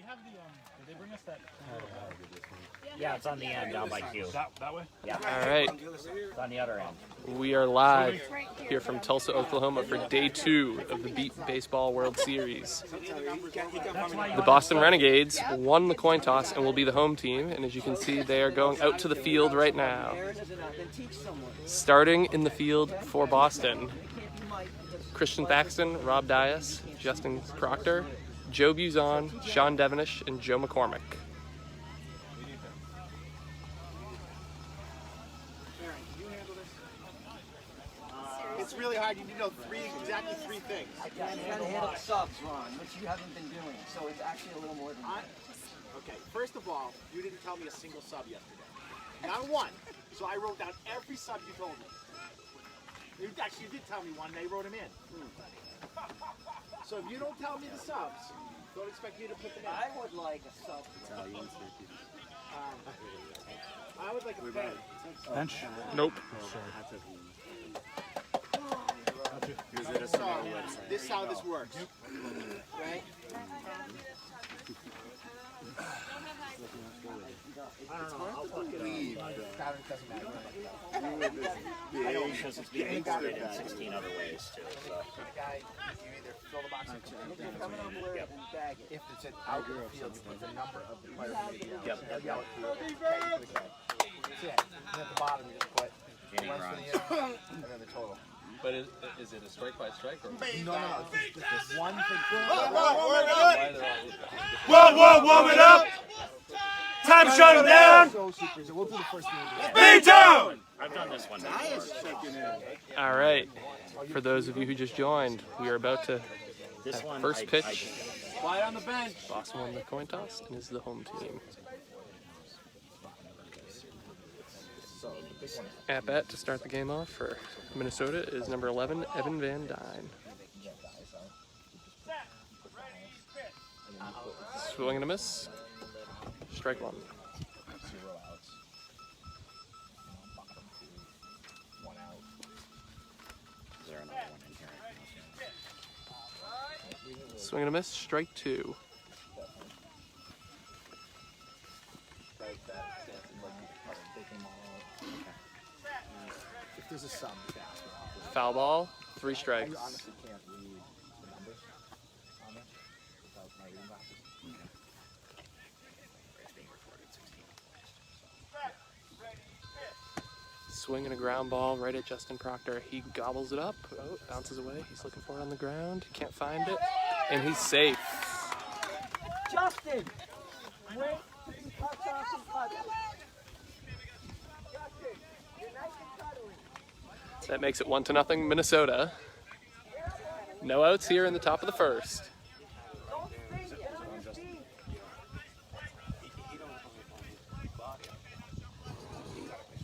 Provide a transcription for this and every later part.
Did they bring us that? Yeah, it's on the end down by Q. That way? Yeah. All right, It's on the other end. we are live here from Tulsa, Oklahoma for day 2 of the Beat Baseball World Series. The Boston Renegades won the coin toss and will be the home team, and as you can see, they are going out to the field right now. Starting in the field for Boston, Christian Thaxton, Rob Dias, Justin Proctor, Joe Buzon, Sean Devenish, and Joe McCormick. It's really hard. You need to know exactly three things. You gotta handle subs, Ron, which you haven't been doing, so it's actually a little more than that. Okay, first of all, you didn't tell me a single sub yesterday. Not one. So I wrote down every sub you told me. You did tell me one, and I wrote them in. So if you don't tell me the subs, don't expect me to put them in. I would like a sub. I would like a pen. Bench? Nope. So, this is how this works. Right? I don't know. I'll fucking leave. It doesn't matter. I know because it's being recorded in 16 other ways too. So. Guy, you either fill the box If you're coming up with it and bag it. if it's an out in the field, you put the number of the player for the field. Yep. They'll yell it to you. That's it. And at the bottom, you just put Inning runs runs. for the inning, and then the total. But is it a strike by strike or? No, it's just one thing. Why they're Whoa, warm it up! Time shut him down! So super. So we'll do the first game. Be down! I've done this one before. All right, for those of you who just joined, we are about to This one, first pitch. Quiet on the bench. Boston won the coin toss and is the home team. At bat to start the game off for Minnesota is number 11, Evan Van Dyne. Swing and a miss. Strike one. Is there another one in here? Swing and a miss. Strike two. If there's a sub, you can ask me. Foul ball. 3 strikes. I honestly can't read the numbers on this without my reading glasses. Swing and a ground ball right at Justin Proctor. He gobbles it up. Oh, bounces away. He's looking for it on the ground. Can't find it. And he's safe. Justin! Wait, cut off and cut. That makes it 1-0 Minnesota. No outs here in the top of the first.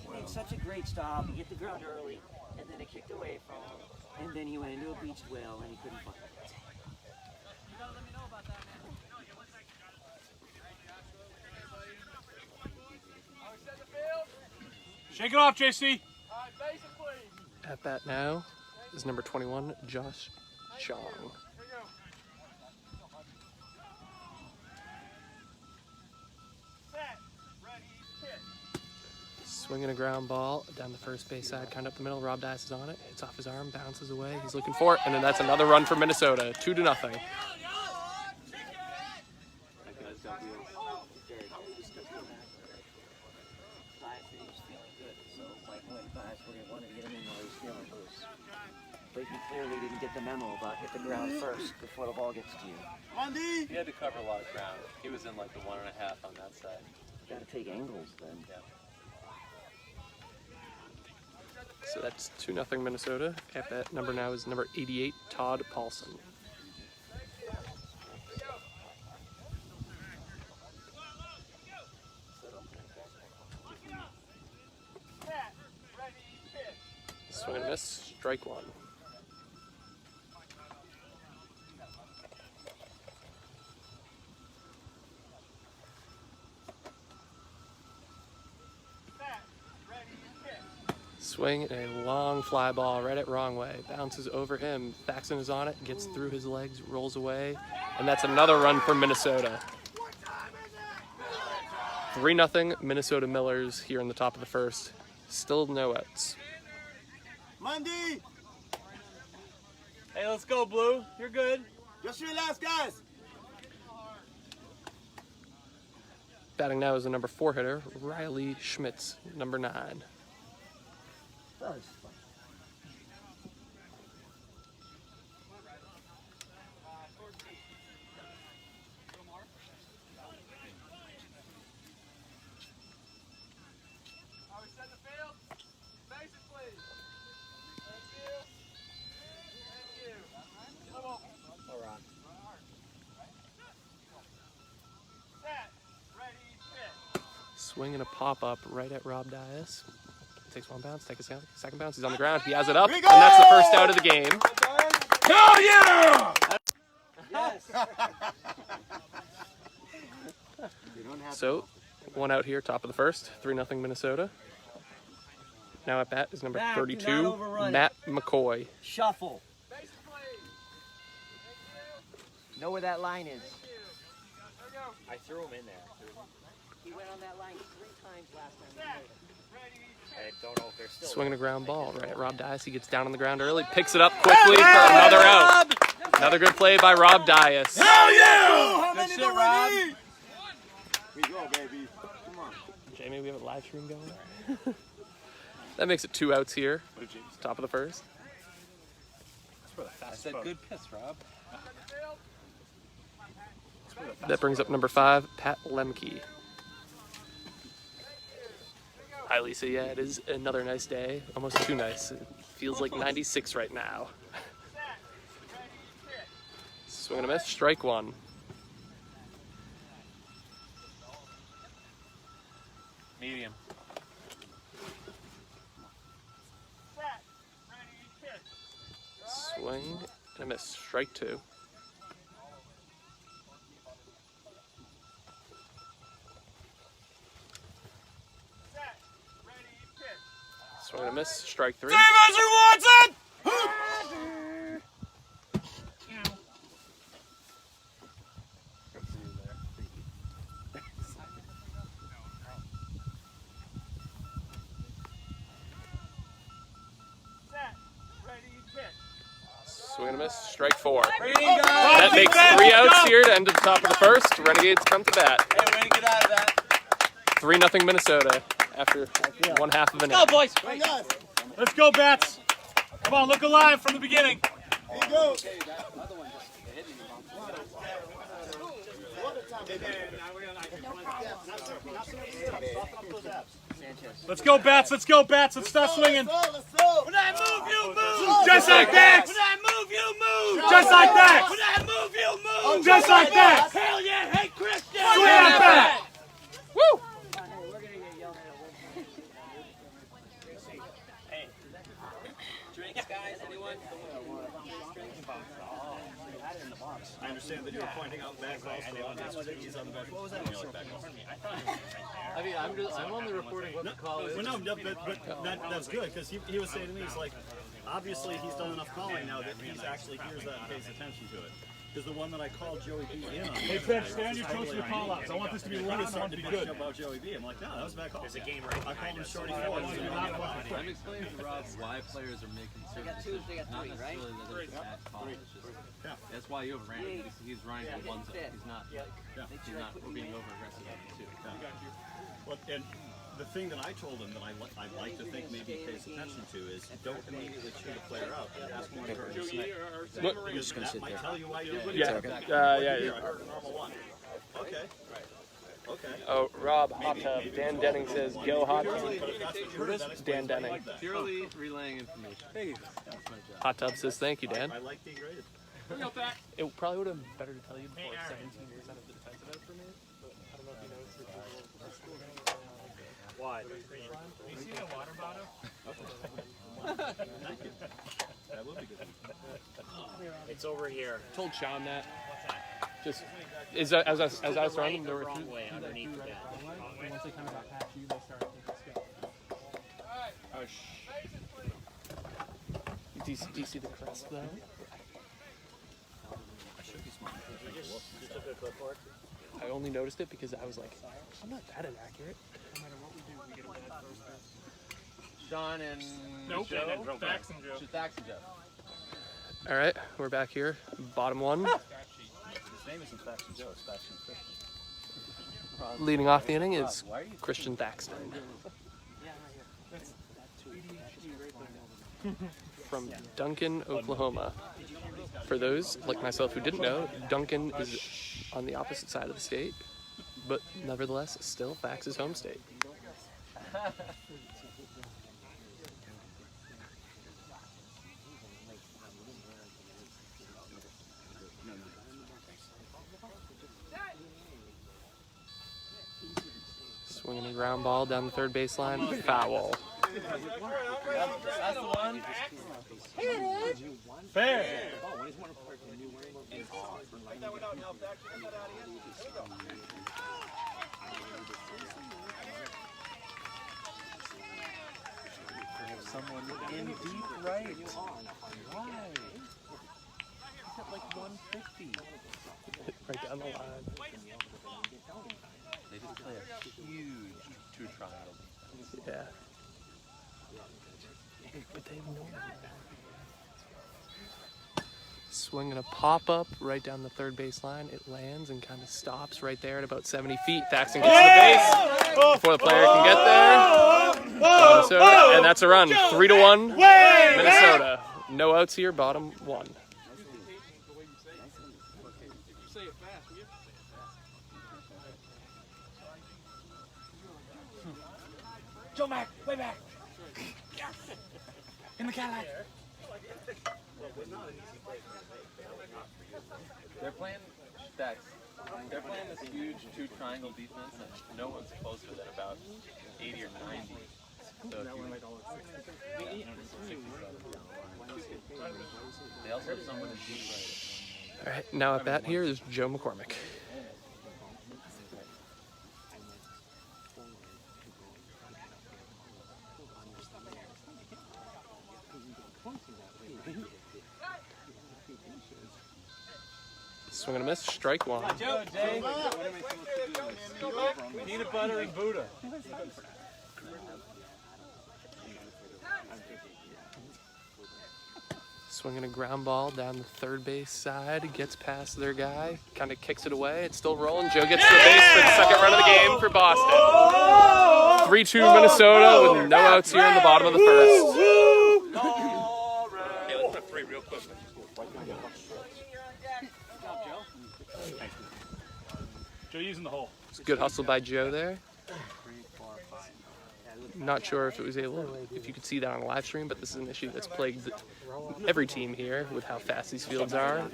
He made such a great stop. He hit the ground early, and then it kicked away from him. And then he went into a beached well, and he couldn't find it. Shake it off, JC. At bat now is number 21, Josh Chong. Swinging a ground ball down the first base side, kind of up the middle. Rob Dias is on it. Hits off his arm, bounces away. He's looking for it, and then that's another run for Minnesota. 2-0. But he clearly didn't get the memo about hit the ground first before the ball gets to you. He had to cover a lot of ground. He was in like the 1.5 on that side. You gotta take angles then. Yeah. So that's 2-0 Minnesota. At bat number now is number 88, Todd Paulson. Swing and a miss. Strike one. Swing and a long fly ball right at wrong way. Bounces over him. Thaxton is on it, gets through his legs, rolls away. And that's another run for Minnesota. 3-0 Minnesota Millers here in the top of the first. Still no outs. Monday! Hey, let's go, Blue. You're good. Just relax, guys! Batting now is the number 4 hitter, Riley Schmitz, number 9. That was fun. Swinging a pop-up right at Rob Dias. Takes one bounce, takes a second bounce. He's on the ground. He has it up, and that's the first out of the game. Hell yeah! Yes. So, 1 out here, top of the first. 3-0 Minnesota. Now at bat is number Back, do 32, not overrun Matt McCoy. Shuffle. Know where that line is. I threw him in there. He went on that line 3 times last time. I don't know if they're still. Swinging a ground ball right at Rob Dias. He gets down on the ground early, picks it up quickly for another out. Another good play by Rob Dias. Hell yeah! Good shit, Rob. We go, baby. Come on. Jamie, we have a live stream going. That makes it 2 outs here. Top of the first. I said good piss, Rob. That brings up number 5, Pat Lemke. Hi, Lisa. Yeah, it is another nice day. Almost too nice. It feels like 96 right now. Swing and a miss. Strike 1. Medium. Swing and a miss. Strike 2. Swing and a miss. Strike 3. Watson! Swing and a miss. Strike 4. Reading, guys. That makes 3 outs here to end at the top of the first. Renegades come to bat. Hey, way to get out of that. 3-0 Minnesota after 1/2 of an inning. boys. Let's go, Bats. Come on, look alive from the beginning. Here you go. Let's go, Bats. Let's go, Bats. Let's start swinging. Let's go. When I move, you move. Just like that. When I move, you move. Just like that. When I move, you move. Just like that. Hell yeah, hey Christian! Swing at bat. Woo! We're gonna get yelled at. Drinks, guys, anyone? I understand that you were pointing out bad calls for he's on the bench. What was that? I mean, I'm only reporting what the call is. Well, no, but that's good because he was saying to me, he's like, obviously he's done enough calling now that he's actually hears that and pays attention to it. Because the one that I called Joey B in on. Hey, Fred, stay on your toes for the call-outs. I want this to be loud. I want it to be good. About Joey B. I'm like, no, that was a bad call. There's a game right I called him Shorty I want it to be loud. I want it to be I'm explaining to Rob why players are making certain decisions. Not necessarily that it's a bad call. It's just, that's why you overran it. He's running for one zone. He's not being over-aggressive at it, too. Well, and the thing that I told him that I'd like to think maybe he pays attention to is don't immediately chew the player out and ask him for a snake. Because that might tell you why you're doing it. Yeah. Normal one. Okay. Okay. Oh, Rob, hot tub. Dan Denning says, go hot tub. Dan Denning. Purely relaying information. Hey, that's my job. Hot tub says, thank you, Dan. I like being graded. It probably would have been better to tell you before 17% of the defensive outs were made, but I don't know if you noticed that. Why? You see the water bottle? Thank you. That would be good. It's over here. Told Sean that. Just as I was throwing them, there were Wrong way underneath the net. and once they kind of got past you, they started taking a skip. Do you see the crest though? I should be smart. You just took a clipboard. I only noticed it because I was like, I'm not that inaccurate. Sean and Nope. Joe. Fax and Joe. Just Dax and Joe. All right, we're back here. Bottom one. His name isn't Faction Joe, it's Faction Christian. Leading off the inning is Christian Thaxton. From Duncan, Oklahoma. For those like myself who didn't know, Duncan is on the opposite side of the state, but nevertheless still Fax's home state. Swinging a ground ball down the third baseline, foul. That's the one. Fair. Someone in deep right. Why? He's at like 150. Right down the line. They just play a huge two triangle. Yeah. But they know. Swinging a pop-up right down the third baseline. It lands and kind of stops right there at about 70 feet. Thaxton gets to the base before the player can get there. Minnesota, and that's a run. 3-1, Minnesota. No outs here, bottom one. Joe Mac, way back. In the Cadillac. They're playing Dax. They're playing this huge two triangle defense, and no one's closer than about 80 or 90. So if you, they also have someone in deep right. All right, now at bat here is Joe McCormick. Swing and a miss, strike one. Joe, Jay. Peanut butter and Buddha. Swinging a ground ball down the third base side, gets past their guy, kind of kicks it away. It's still rolling. Joe gets to the base for the second run of the game for Boston. 3-2 Minnesota with no outs here in the bottom of the first. Hey, let's put three real quick. Joe using the hole. It's a good hustle by Joe there. Not sure if it was if you could see that on a live stream, but this is an issue that's plagued every team here with how fast these fields are.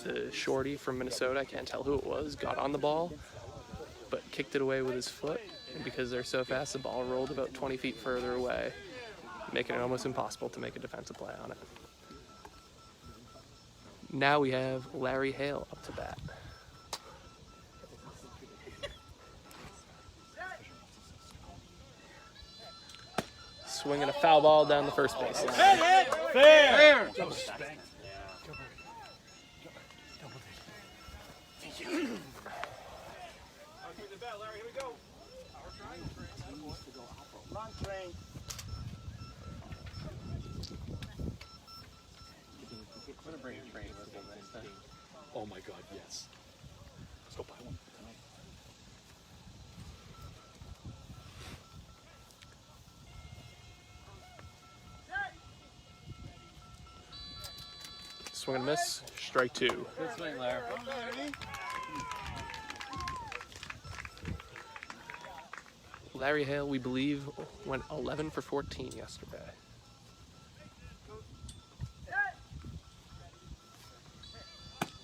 The shorty from Minnesota, I can't tell who it was, got on the ball, but kicked it away with his foot. And because they're so fast, the ball rolled about 20 feet further away, making it almost impossible to make a defensive play on it. Now we have Larry Hale up to bat. Swinging a foul ball down the first baseline. Fair. Oh my God, yes. Let's go buy one. Swing and a miss, strike two. Good swing, Larry. Larry Hale, we believe, went 11 for 14 yesterday.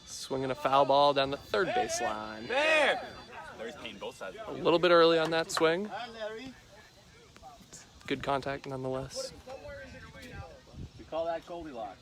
Swinging a foul ball down the third baseline. Larry's paying both sides. A little bit early on that swing. Good contact nonetheless. We call that Goldilocks.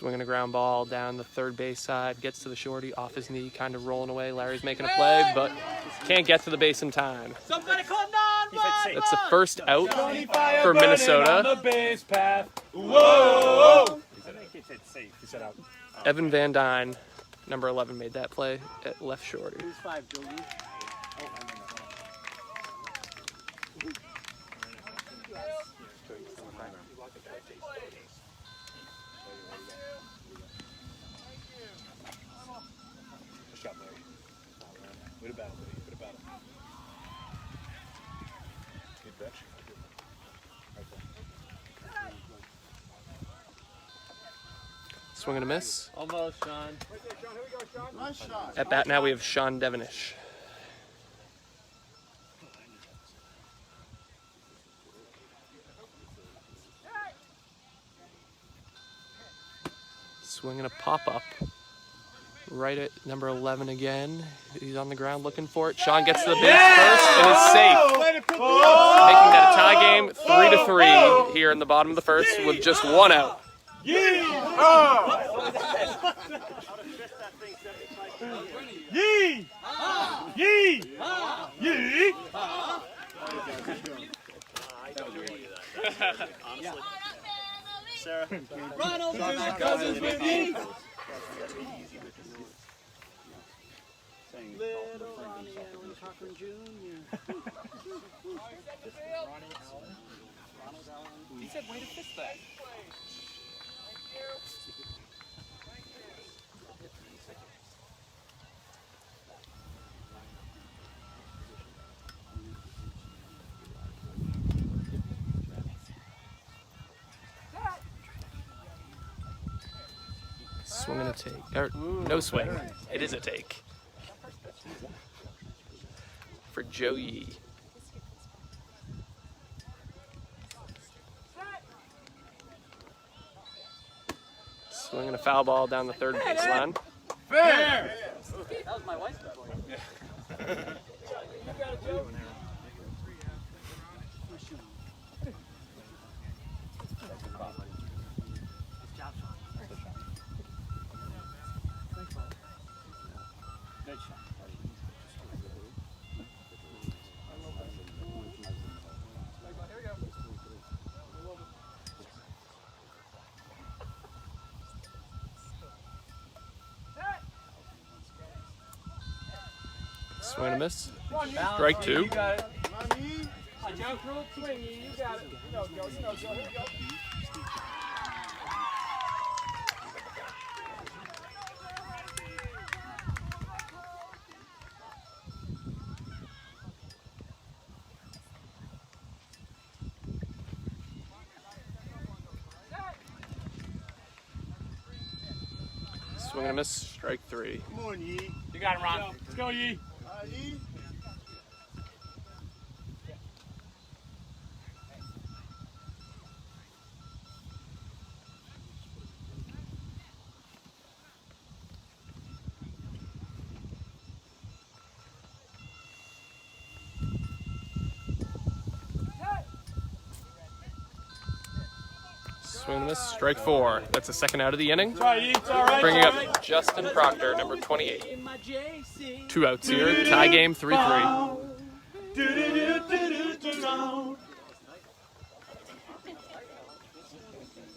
Swinging a ground ball down the third base side, gets to the shorty, off his knee, kind of rolling away. Larry's making a play, but can't get to the base in time. Somebody call 911. That's the first out Fire for burning Minnesota. on the base path. Whoa! He said safe. He said out. Evan Van Dyne, number 11, made that play at left shorty. Who's 5, Joey? Way to battle, buddy. Way to battle. Good catch. Swing and a miss. Almost, Sean. Nice shot. At bat now we have Sean Devenish. Swinging a pop-up. Right at number 11 again. He's on the ground looking for it. Sean gets to the base first and is safe. Making that a tie game, 3-3 here in the bottom of the first with just one out. Yee! Yee! Yee! Yee! Honestly. Sarah. Ronald and his cousins with me. Little Ronnie Allen Cochran Jr. He said, way to fix that. Swing and a take. Or, no swing. It is a take. For Joey. Swinging a foul ball down the third baseline. Fair! That was my wife's before. Good shot. Swing and a miss. Strike two. You got it. Jump through it, swingy. You got it. You know, go. Here we go. Swing and a miss. Strike three. Come on, Yee. You got it, Ron. Let's go, Yee. Yee. Swing and a miss. Strike four. That's the second out of the inning. It's all right, Yee. It's all right. Bringing it's all right. up Justin Proctor, number 28. In my JC. 2 outs here. Tie game 3-3. Do-do-do-do-do-do.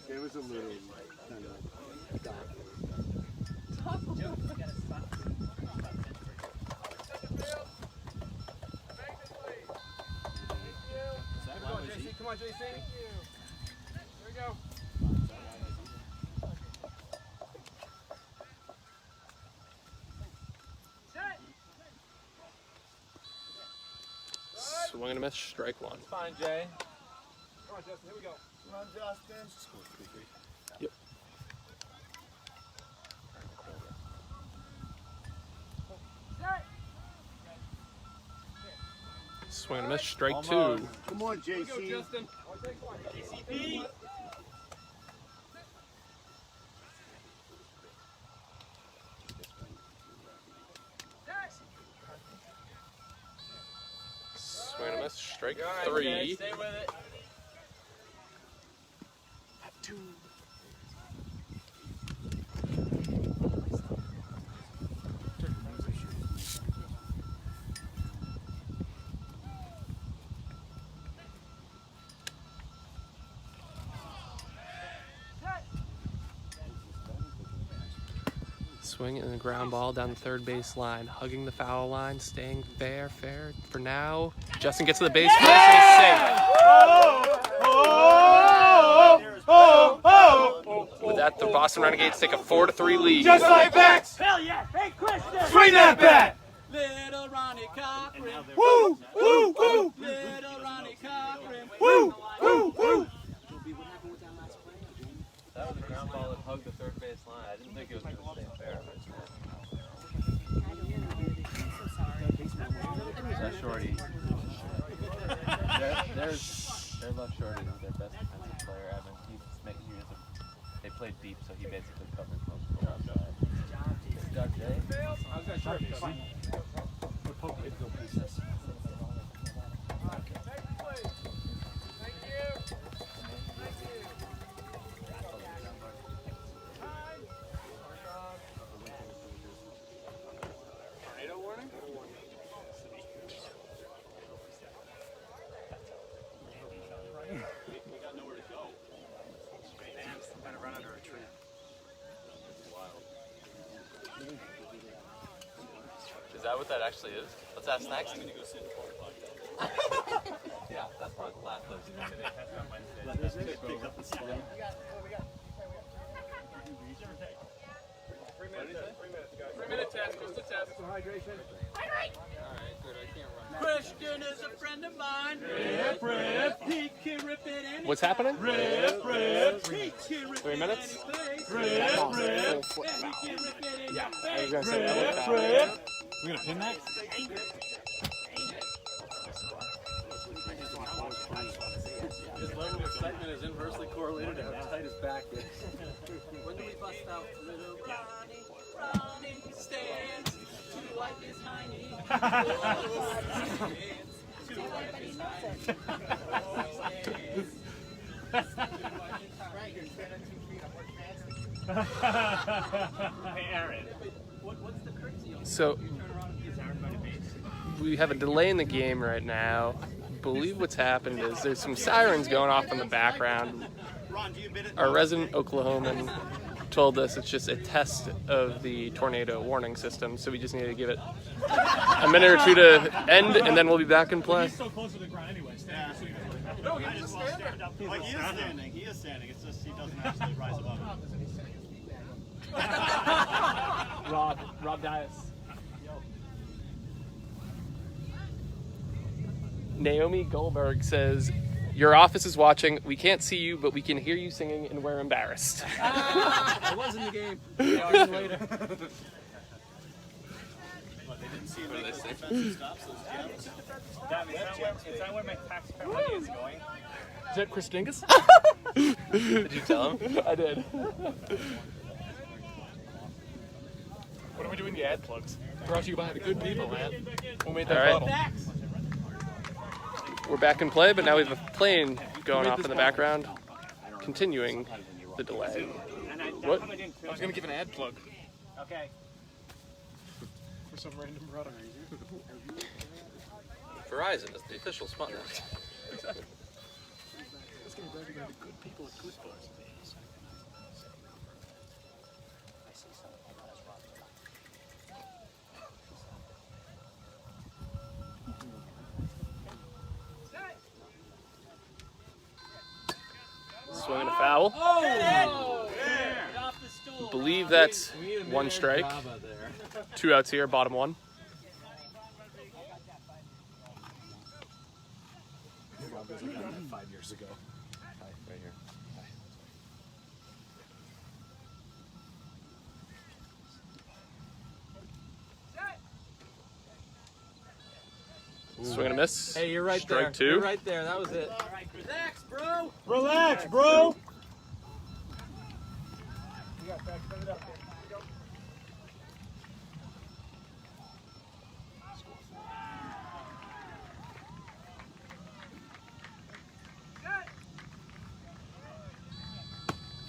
There was a little kind of dark. Come on, JC. Here we go. Swing and a miss. Strike one. Fine, Jay. Come on, Justin. Here we go. Come on, Justin. Yep. Swing and a miss. Strike two. Come on, Here we go, JC. Justin. Take one. JCP. Swing and a miss. Strike All right, three. Jay, stay with it. Swing and a ground ball down the third base line, hugging the foul line, staying fair for now. Justin gets to the base first and he's safe. With that, the Boston Renegades take a 4-3 lead. Just like that. Hell yeah! Hey, Christian! Swing that bat. Little Ronnie Cochran. Woo, woo, woo. Little Ronnie Cochran. Woo, woo, woo. That was a ground ball that hugged the third base line. I didn't think it was going to stay fair. That shorty. Their left shorty is their best defensive player. Evan, they played deep, so he basically covered most of the outside. Doug Day. I was going to try to Is that what that actually is? Let's ask next. Yeah, that's part of the last place. Pick up the slack. 3-minute test. What's the test? Christian is a friend of mine. Rip, rip. He can rip it any. What's happening? Rip, rip. He can rip 3 minutes? it any place. Rip, rip. He can rip it any Yeah, I was place. gonna say that. Rip, rip. We're going to pin that? His level of excitement is inversely correlated to how tight his back is. When do we bust out? Little Ronnie stands to wipe his hiney. To wipe his Hey, Aaron. What's the curtsy on? So we have a delay in the game right now. I believe what's happened is there's some sirens going off in the background. Our resident Oklahoman told us it's just a test of the tornado warning system, so we just need to give it a minute or two to end, and then we'll be back in play. He's so close to the ground anyway. No, he is standing. Like, he is standing. He is standing. It's just he doesn't actually rise above it. Rob Dias. Naomi Goldberg says, "Your office is watching. We can't see you, but we can hear you singing, and we're embarrassed." I was in the game. Later. But they didn't see him make those defensive stops, those jabs. Is that where my taxpayer money is going? Is that Chris Dingus? Did you tell him? I did. What are we doing the ad plugs? Brought to you by the good people, man. Who made All that right. bottle? We're back in play, but now we have a plane going off in the background, continuing the delay. What? I was going to give an ad plug. Okay. For some random product. Verizon is the official sponsor. It's going to bring the good people at Goose Bars. Swinging a foul. Believe that's one strike. 2 outs here, bottom one. Rob was like that 5 years ago. Right here. Swing and a miss. Hey, you're right Strike there. 2. You're right there. That was it. Relax, bro. Relax, bro.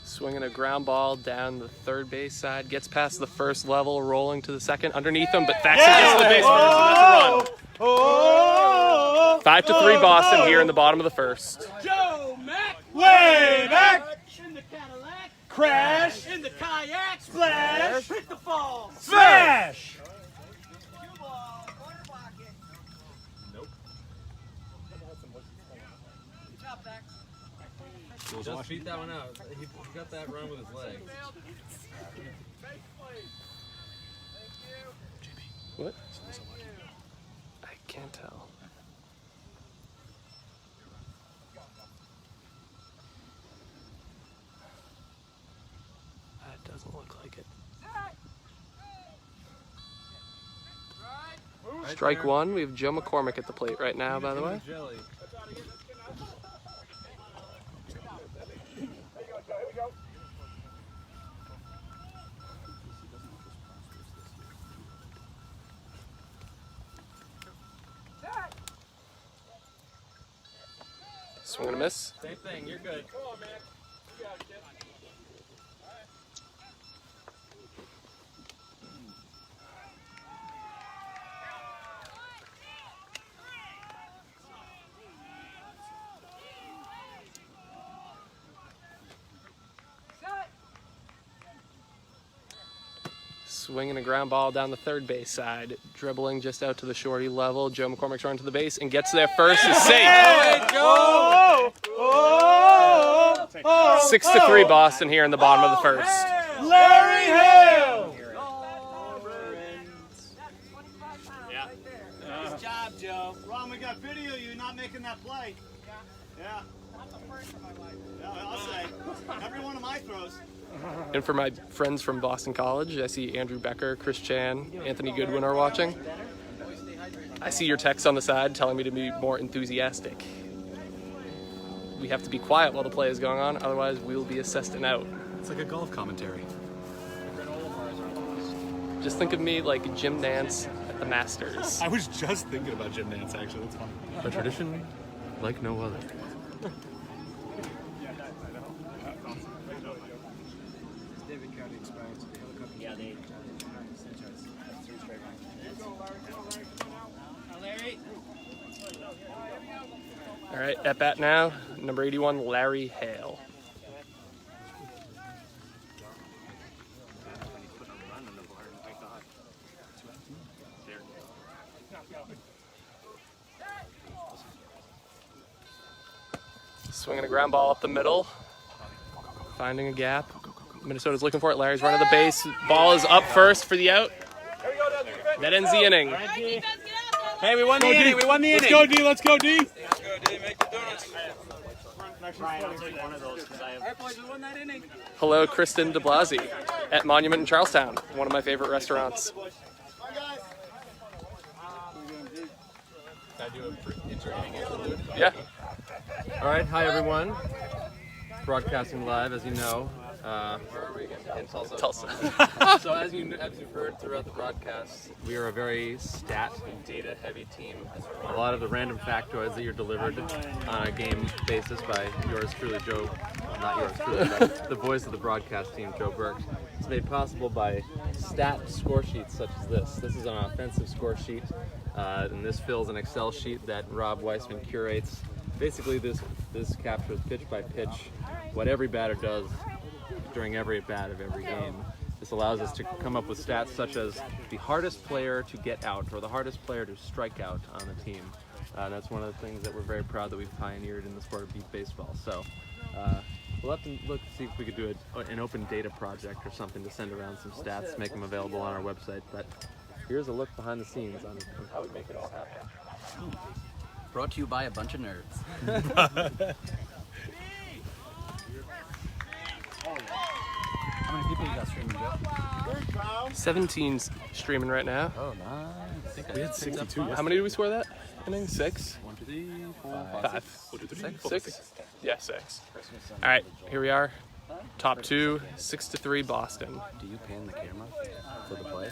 Swinging a ground ball down the third base side, gets past the first level, rolling to the second underneath him, but Thaxton gets to the base first, and that's a run. 5-3 Boston here in the bottom of the first. Joe Mack. Way back. In the Cadillac. Crash. In the kayak. Splash. Hit the falls. Smash. Just beat that one out. He got that run with his legs. What? I can't tell. That doesn't look like it. Strike one. We have Joe McCormick at the plate right now, by the way. Jelly. Swing and a miss. Same thing. You're good. Swinging a ground ball down the third base side, dribbling just out to the shorty level. Joe McCormick's running to the base and gets there first. Is safe. Oh! Oh! Oh! 6-3 Boston here in the bottom of the first. Larry Hale! Nice job, Joe. Ron, we got video of you not making that play. Yeah. Yeah, I'll say. Every one of my throws. And for my friends from Boston College, I see Andrew Becker, Chris Chan, Anthony Goodwin are watching. I see your text on the side telling me to be more enthusiastic. We have to be quiet while the play is going on, otherwise we will be assessed and out. It's like a golf commentary. Just think of me like Jim Nance at the Masters. I was just thinking about Jim Nance, actually. That's funny. A tradition like no other. Yeah, they. Larry. All right, at bat now, number 81, Larry Hale. Swinging a ground ball up the middle, finding a gap. Minnesota's looking for it. Larry's running the base. Ball is up first for the out. That ends the inning. Hey, we won the inning. We won the inning. Let's go, D. Let's go, D. Let's go, D. Make the donuts. Brian, I'll take one of those because I have. All right, boys, we won that inning. Hello, Kristen DeBlasi at Monument in Charlestown, one of my favorite restaurants. Come on, guys. Can I do an inter-inning interlude? Yeah. All right, hi everyone. Broadcasting live, as you know. Where are we again? In Tulsa. Tulsa. So as you've heard throughout the broadcast, we are a very stat and data heavy team. A lot of the random factoids that you're delivered on a game basis by yours truly, Joe, not yours truly, but the voice of the broadcast team, Joe Burke. It's made possible by stat score sheets such as this. This is an offensive score sheet, and this fills an Excel sheet that Rob Weissman curates. Basically, this captures pitch by pitch what every batter does during every at-bat of every game. This allows us to come up with stats such as the hardest player to get out or the hardest player to strike out on the team. And that's one of the things that we're very proud that we've pioneered in the sport of beat baseball. So we'll have to look to see if we could do an open data project or something to send around some stats, make them available on our website. But here's a look behind the scenes on how we make it all happen. Brought to you by a bunch of nerds. How many people you got streaming, Joe? 17's streaming right now. Oh, nice. I think we had 62. How many did we score that inning? 6? 1, 2, 3, 4, 5. 6? Yeah, 6. All right, here we are. Top 2, 6-3 Boston. Do you pan the camera for the play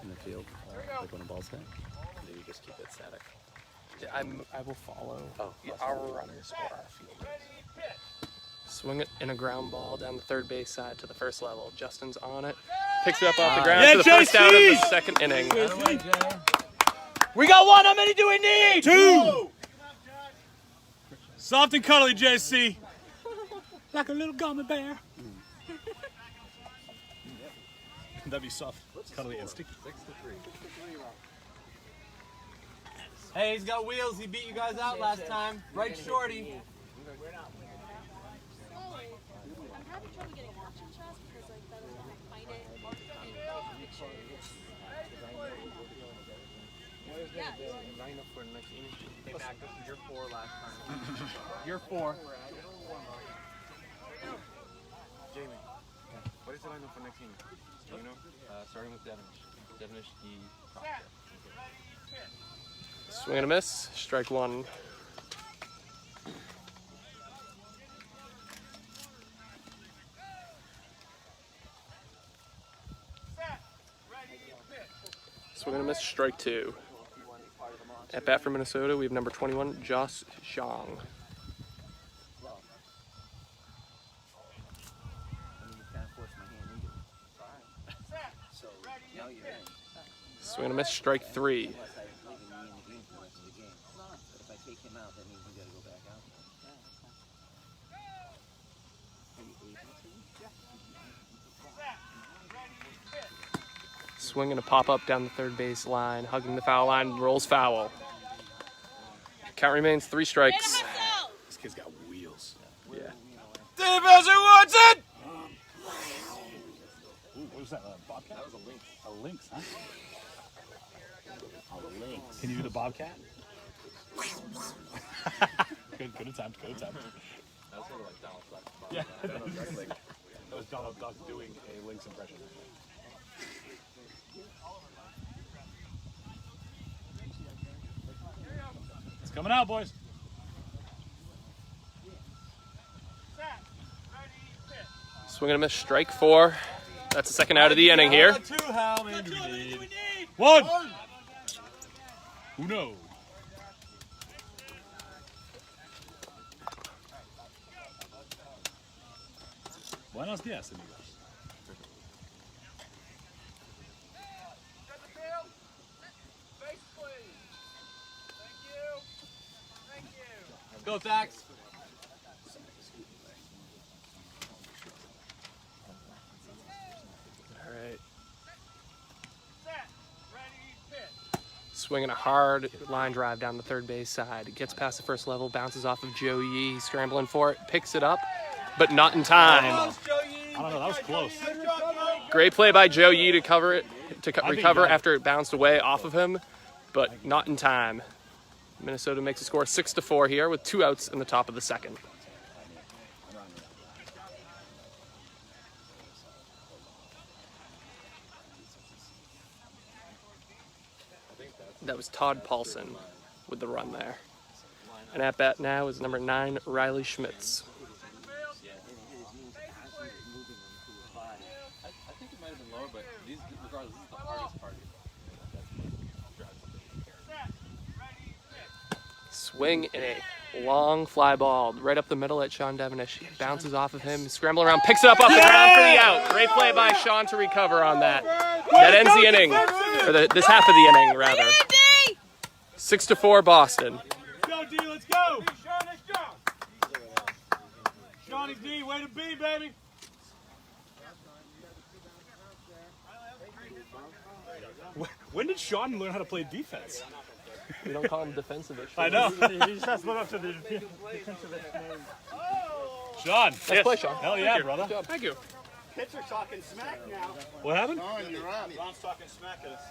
in the field, like when a ball's hit? Or do you just keep it static? I will follow our runners for our fielders. Swing it in a ground ball down the third base side to the first level. Justin's on it. Picks it up off the ground to the first out of the second inning. We got one. How many do we need? 2. Soft and cuddly, JC. Like a little gummy bear. That'd be soft, cuddly and sticky. 6-3. Hey, he's got wheels. He beat you guys out last time. Right, Shorty. I'm having trouble getting option chess because like that doesn't like find it and like make sure yeah. Line up for next inning. Hey, Mac, this is your 4 last time. Your 4. Jamie, what is the lineup for next inning? Do you know? Starting with Devonish. Devonish, he Swing and a miss. Strike 1. Swing and a miss. Strike 2. At bat for Minnesota, we have number 21, Josh Zhang. Swing and a miss. Strike 3. Swing and a pop-up down the third base line, hugging the foul line, rolls foul. Count remains 3 strikes. This kid's got wheels. Yeah. Defense wants it! Ooh, what was that? Bobcat? That was a lynx. A lynx, huh? Oh, the links. Can you do the bobcat? Good attempt, good attempt. That was sort of like Donald Duck. Yeah. That was Donald Duck doing a lynx impression. It's coming out, boys. Swing and a miss. Strike 4. That's the second out of the inning here. How many do we need? 1. Uno. Buenos días, amigos. Go, Thax. All right. Swinging a hard line drive down the third base side. Gets past the first level, bounces off of Joe Yee. He's scrambling for it, picks it up, but not in time. I don't know, that was close. Great play by Joe Yee to cover it, recover after it bounced away off of him, but not in time. Minnesota makes a score 6-4 here with 2 outs in the top of the second. That was Todd Paulson with the run there. And at bat now is number 9, Riley Schmitz. I think it might have been lower, but these, regardless, this is the hardest part. Swing and a long fly ball right up the middle at Sean Devonish. Bounces off of him, scrambling around, picks it up off the ground for the out. Great play by Sean to recover on that. That ends the inning, or this half of the inning, rather. 6-4 Boston. Go, D, let's go! Sean, let's go! Shawnee D, way to be, baby! When did Sean learn how to play defense? We don't call him defensive. I know. He just has to live up to the defensive name. Sean. Nice play, Sean. Hell yeah, brother. Good job. Thank you. Pitcher talking smack now. What happened? Ron's talking smack at us.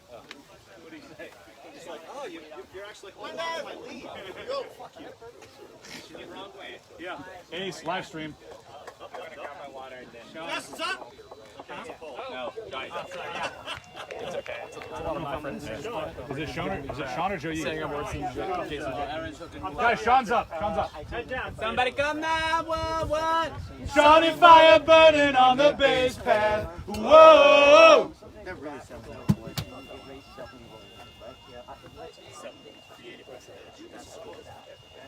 What do you say? He's like, oh, you're actually holding on to my lead. Go, fuck you. You're the wrong way. Yeah. Ace, live stream. Yes, it's up. No, Johnny's up. It's okay. It's one of my friends. Is it Sean or Joe Yee? Saying I'm worse than Jason. Guys, Sean's up. Sean's up. Head down. Somebody come now, what? Shawnee fire burning on the base path. Whoa! That really sounds like a boy. It raises up when you roll it, right? Yeah.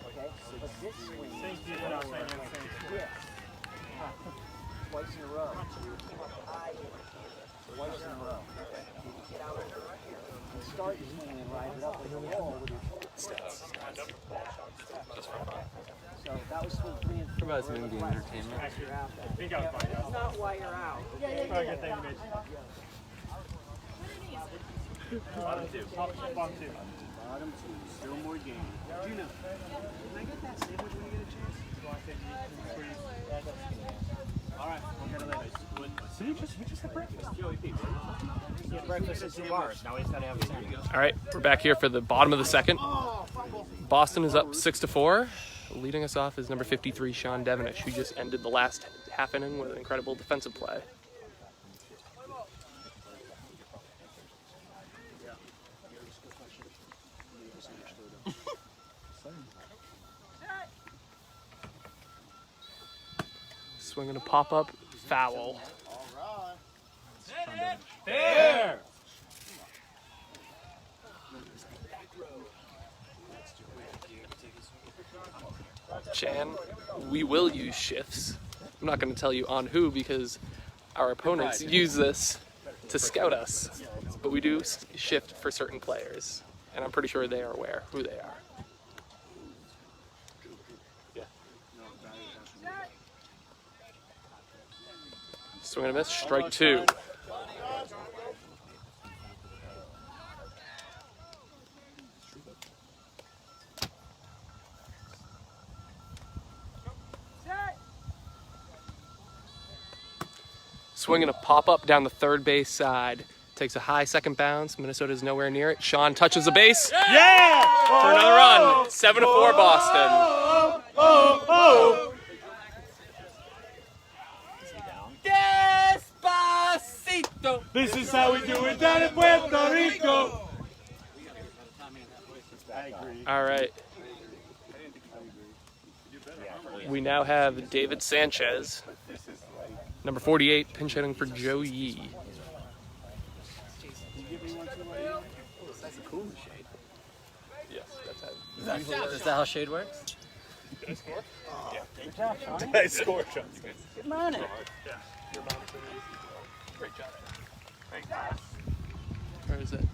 Okay, but this swing twice in a row. Twice in a row. You get out of it. You start your swing and rise it up and roll with your So that was swing 3 and 4. Provides an in-game entertainment. That's not why you're out. Bottom two. Bottom two. Still more game. Gina, can I get that sandwich when you get a chance? All right, we'll get it later. See, we just had breakfast. He had breakfast at 2 bars. Now he's got to have a sandwich. All right, we're back here for the bottom of the second. Boston is up 6-4. Leading us off is number 53, Sean Devenish, who just ended the last half inning with an incredible defensive play. Swinging a pop-up foul. There! Chan, we will use shifts. I'm not going to tell you on who because our opponents use this to scout us, but we do shift for certain players, and I'm pretty sure they are aware who they are. Swing and a miss, strike 2. Swinging a pop-up down the third base side. Takes a high second bounce. Minnesota is nowhere near it. Sean touches the base. Yeah! For another run. 7-4 Boston. Despacito. This is how we do it down in Puerto Rico. All right. We now have David Sanchez, number 48, pinch hitting for Joe Yee. That's a cool shade. Yes, that's how. Is that how shade works? Did I score? Yeah. Good job, Sean. Did I score, Sean? Good morning. Yeah. Your mom's great job. Thanks. Where is it?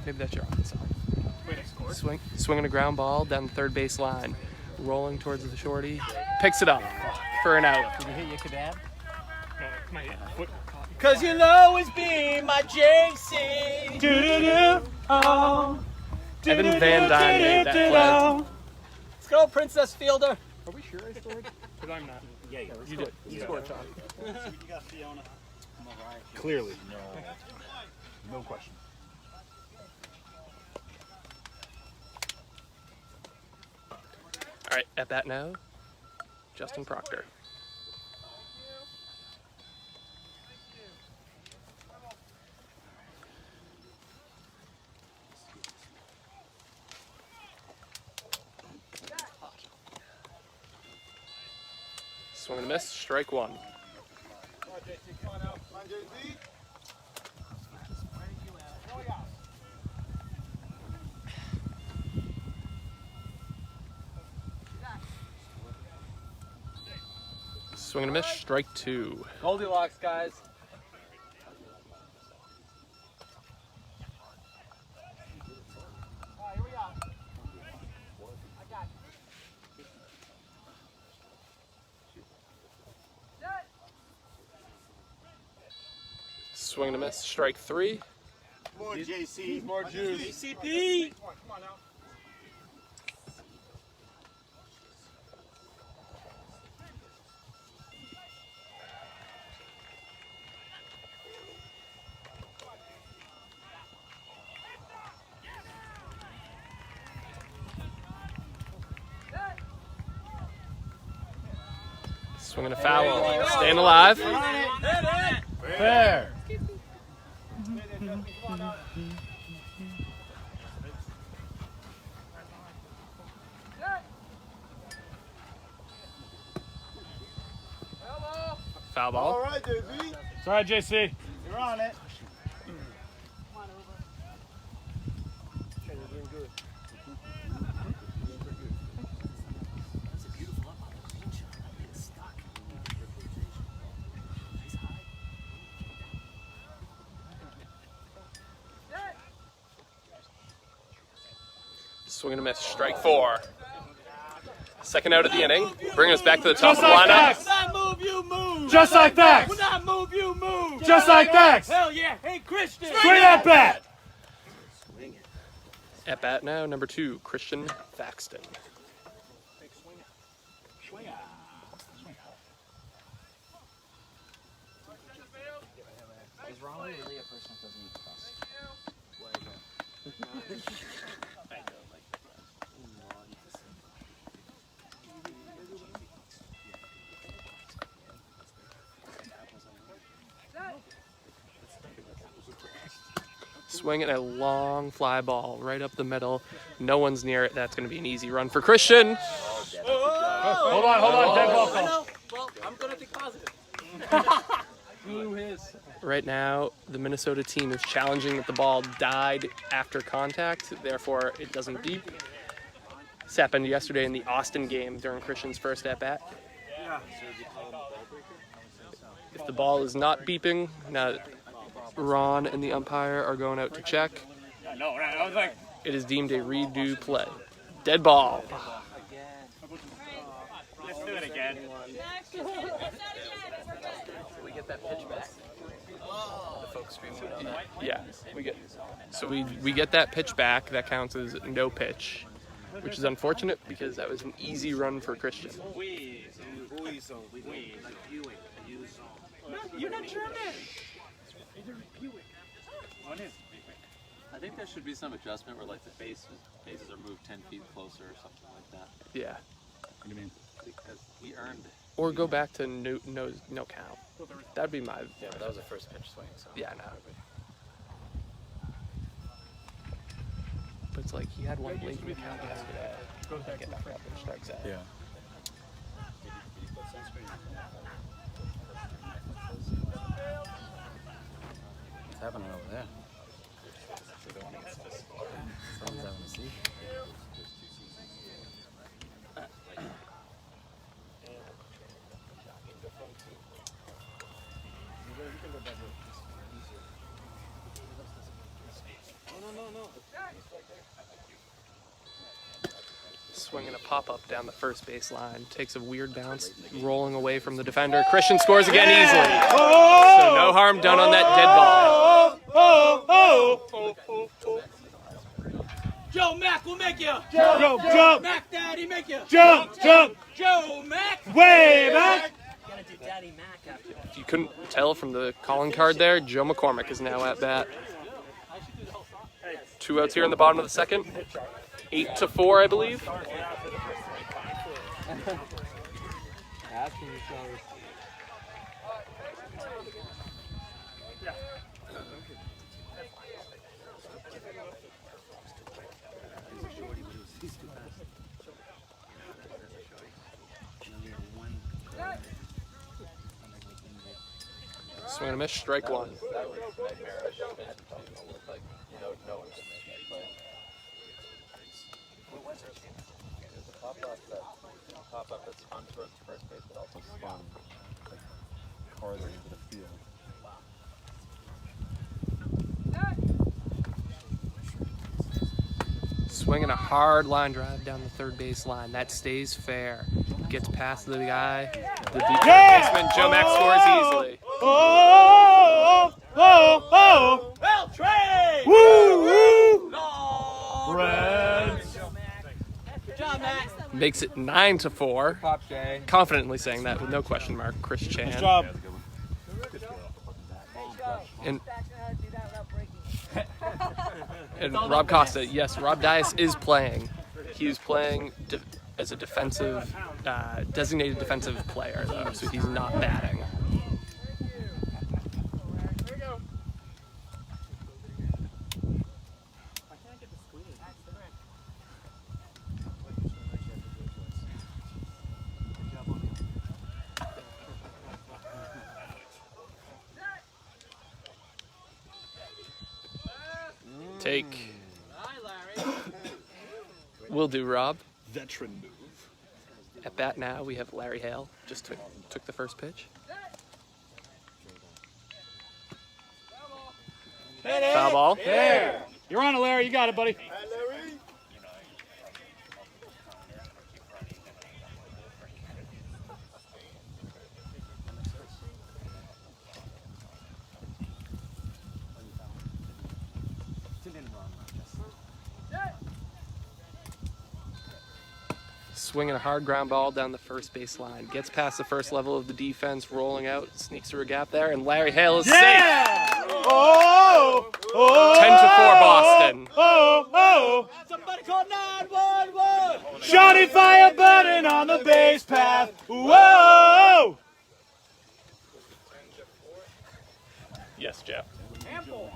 Maybe that's your office. Wait, I scored? Swinging a ground ball down the third base line. Rolling towards the shorty. Picks it up for an out. Did you hit your kebab? My foot. Cause you'll always be my JC. Evan Van Dyne made that play. Let's go, Princess Fielder. Are we sure I scored? Because I'm not. Yeah, You did. You scored, Sean. You got Fiona. Clearly. No question. All right, at bat now, Justin Proctor. Swing and a miss, strike 1. Swing and a miss, strike 2. Goldilocks, guys. Swing and a miss, strike 3. More JC. More juice. CP. Swinging a foul, staying alive. Fair. Foul ball. All right, JC. It's all right, JC. You're on it. Swing and a miss. Strike 4. Second out of the inning. Bringing us back to the top Just of the like lineup. that. When I move, you move. Just like that. When I move, you move. Just like that. Hell yeah. Hey, Christian. Straight at bat. At bat now, number 2, Christian Thaxton. Is Ron really a person that doesn't eat crust? Swinging a long fly ball right up the middle. No one's near it. That's going to be an easy run for Christian. Hold on. Dead ball call. Well, I'm going to think positive. Blew his. Right now, the Minnesota team is challenging that the ball died after contact, therefore it doesn't beep. This happened yesterday in the Austin game during Christian's first at-bat. If the ball is not beeping, now Ron and the umpire are going out to check. No, I was like, It is deemed a redo play. Dead ball. let's do it again. We get that pitch back. The folks screaming. Yeah, we get that pitch back. That counts as no pitch, which is unfortunate because that was an easy run for Christian. You're not German. I think there should be some adjustment where like the bases are moved 10 feet closer or something like that. Yeah. What do you mean? Because he earned it. Or go back to no count. That'd be my. Yeah, but that was a first pitch swing, so. Yeah, no. But it's like he had one late in the count yesterday. Get back up and strikes out. Yeah. What's happening over there? Someone's having a seat. Swinging a pop-up down the first base line. Takes a weird bounce, rolling away from the defender. Christian scores again easily. So no harm done on that dead ball. Joe Mack will make you. Jump. Mac Daddy make you. Jump. Joe Mack. Way back. Gotta do Daddy Mac after that. If you couldn't tell from the calling card there, Joe McCormick is now at bat. 2 outs here in the bottom of the second. 8-4, I believe. Swing and a miss, strike 1. Pop-up that's spun towards first base, but also spun like farther into the field. Swinging a hard line drive down the third base line. That stays fair. Gets past the guy. The deep baseman, Joe Mack scores easily. Well, Trey. Woo! No. Reds. Good job, Mac. Makes it 9-4. Confidently saying that with no question mark. Chris Chan. Good job. And Rob Costa, yes, Rob Dias is playing. He's playing as a defensive, designated defensive player, though, so he's not batting. Take. Will do, Rob. Veteran move. At bat now, we have Larry Hale. Just took the first pitch. Foul ball. There. You're on it, Larry. You got it, buddy. Swinging a hard ground ball down the first base line. Gets past the first level of the defense, rolling out, sneaks through a gap there, and Larry Hale is safe. Oh! Oh! 10-4 Boston. Oh! Oh! Somebody call 911! Shawty fire burning on the base path. Whoa! Yes, Jeff. Handful.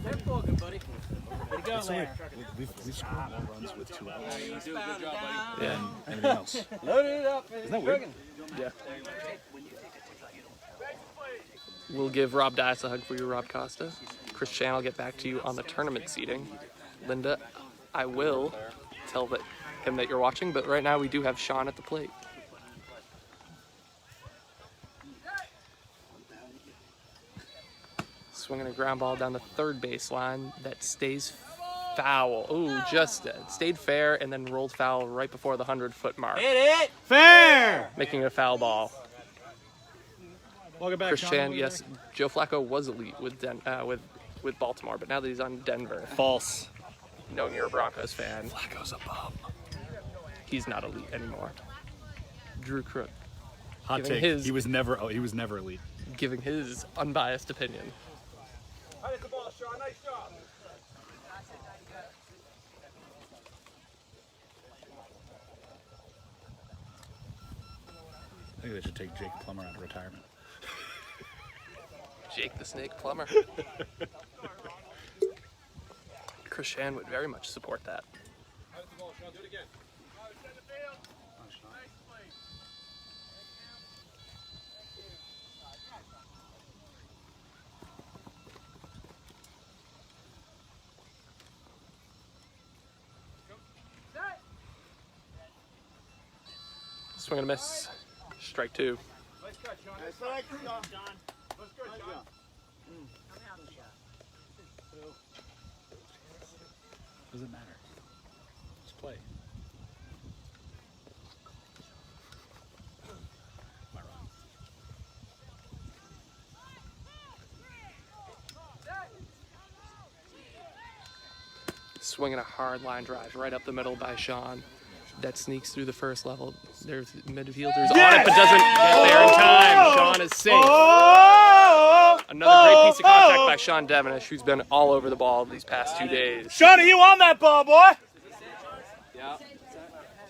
10-4, good buddy. Way to go, Larry. We've scored more runs with 2 outs You do a good job, buddy. Yeah. than anything else. Load it up. Isn't that weird? Yeah. We'll give Rob Dias a hug for you, Rob Costa. Chris Chan, I'll get back to you on the tournament seating. Linda, I will tell him that you're watching, but right now we do have Sean at the plate. Swinging a ground ball down the third baseline that stays foul. Ooh, just stayed fair and then rolled foul right before the 100-foot mark. Hit it! Fair! Making a foul ball. Welcome back, Chris Sean. Chan, yes, Joe Flacco was elite with Baltimore, but now that he's on Denver, False. knowing you're a Broncos fan, Flacco's a bum. he's not elite anymore. Drew Crook Hot Giving take. his- He was never elite. giving his unbiased opinion. Hit the ball, Sean. Nice job. I think they should take Jake Plummer out of retirement. Jake the Snake Plumber. Chris Chan would very much support that. Hit the ball, Sean. Do it again. Swing and a miss. Strike 2. Nice cut, Sean. Nice strike, John. That's good, Sean. Doesn't matter. Just play. Am I wrong? Swinging a hard line drive right up the middle by Sean. That sneaks through the first level. There's midfielders on it, but doesn't get there in time. Sean is safe. Oh! Another great piece of contact by Sean Devenish, who's been all over the ball these past 2 days. Shawty, you on that ball, boy?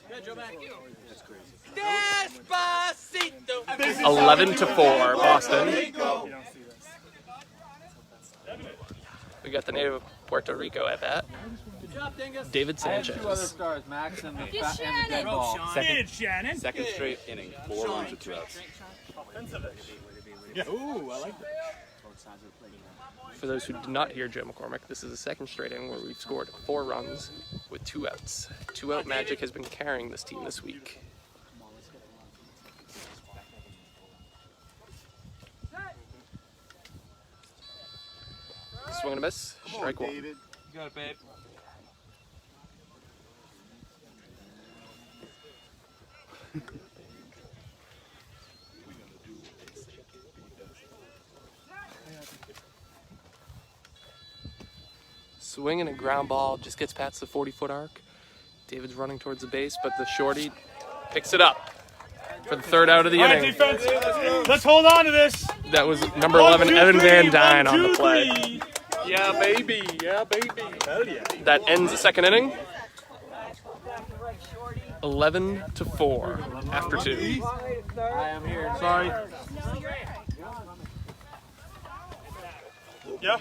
Good, Joe Mack. 11-4, Boston. We got the native of Puerto Rico at bat. Good job, Dingus. David I have 2 other Sanchez. stars, Max and the Shannon. dead ball. Shannon. Second straight inning. 4 runs with 2 outs. Ooh, I like that. For those who did not hear Joe McCormick, this is the second straight inning where we've scored 4 runs with 2 outs. 2-out magic has been carrying this team this week. Swing and a miss. Strike 1. You got it, babe. Swinging a ground ball, just gets past the 40-foot arc. David's running towards the base, but the shorty picks it up for the 3rd out of the All right, inning. defense. Let's hold on to this. That was number 11, Evan Van Dyne on the play. Yeah, baby. Yeah, baby. Hell yeah. That ends the second inning. 11-4 after 2. I am here. Sorry. Yeah.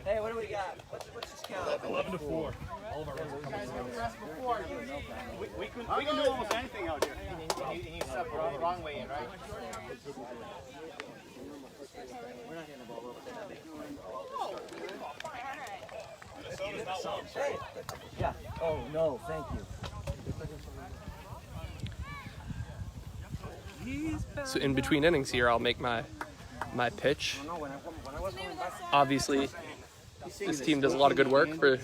Hey, what do we got? What's this count? 11-4. We can do almost anything out here. He stepped the wrong way in, right? We're not getting the ball over. Yeah. Oh, no, thank you. So in between innings here, I'll make my pitch. Obviously, this team does a lot of good work for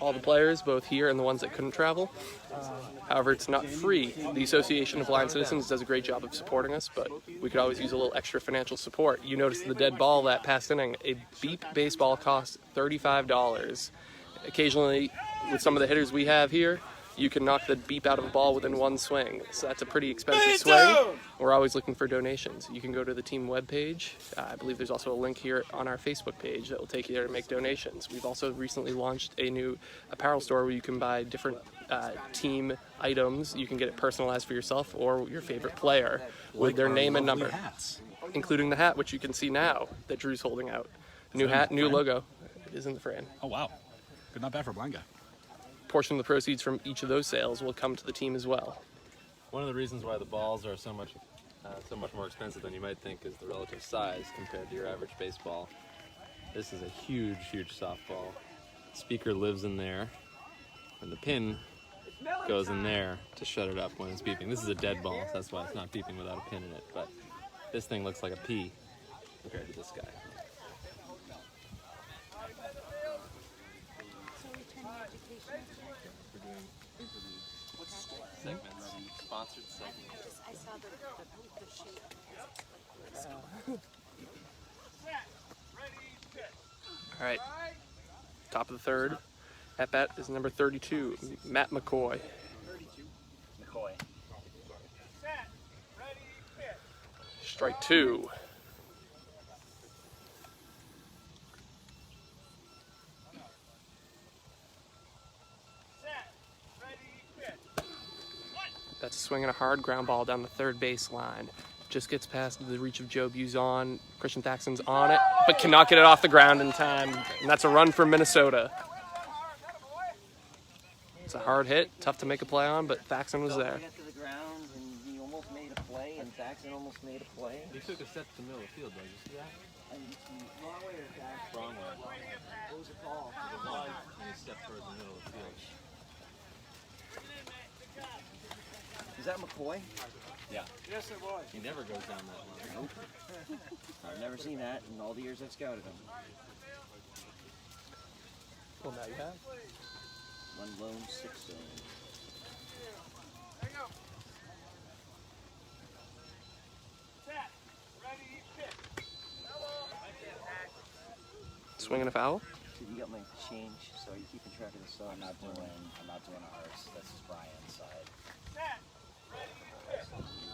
all the players, both here and the ones that couldn't travel. However, it's not free. The Association of Blind Citizens does a great job of supporting us, but we could always use a little extra financial support. You noticed the dead ball that past inning. A beep baseball costs $35. Occasionally, with some of the hitters we have here, you can knock the beep out of a ball within one swing. So that's a pretty expensive swing. We're always looking for donations. You can go to the team webpage. I believe there's also a link here on our Facebook page that will take you there to make donations. We've also recently launched a new apparel store where you can buy different team items. You can get it personalized for yourself or your favorite player with their name and number, including the hat, which you can see now that Drew's holding out. New hat, new logo. It is in the frame. Oh, wow. Good, not bad for a blind guy. Portion of the proceeds from each of those sales will come to the team as well. One of the reasons why the balls are so much more expensive than you might think is the relative size compared to your average baseball. This is a huge, huge softball. The speaker lives in there, and the pin goes in there to shut it up when it's beeping. This is a dead ball, so that's why it's not beeping without a pin in it, but this thing looks like a pea compared to this guy. Segments, sponsored segments. I saw the shape. All right, top of the third. At bat is number 32, Matt McCoy. McCoy. Strike two. That's a swing and a hard ground ball down the third base line. Just gets past the reach of Joe Buzon. Christian Thaxton's on it, but cannot get it off the ground in time. And that's a run for Minnesota. It's a hard hit, tough to make a play on, but Thaxton was there. He got to the ground and he almost made a play, and Thaxton almost made a play. He took a step to the middle of the field, though. You see that? Wrong way or Thaxton? Wrong way. What was the call? Why he stepped towards the middle of the field? Is that McCoy? Yeah. Yes, it was. He never goes down that line. Nope. I've never seen that in all the years I've scouted him. Well, now you have. One lone 6-0. Swing and a foul. Dude, you got my change, so you're keeping track of the subs. I'm not doing ours. This is Brian's side.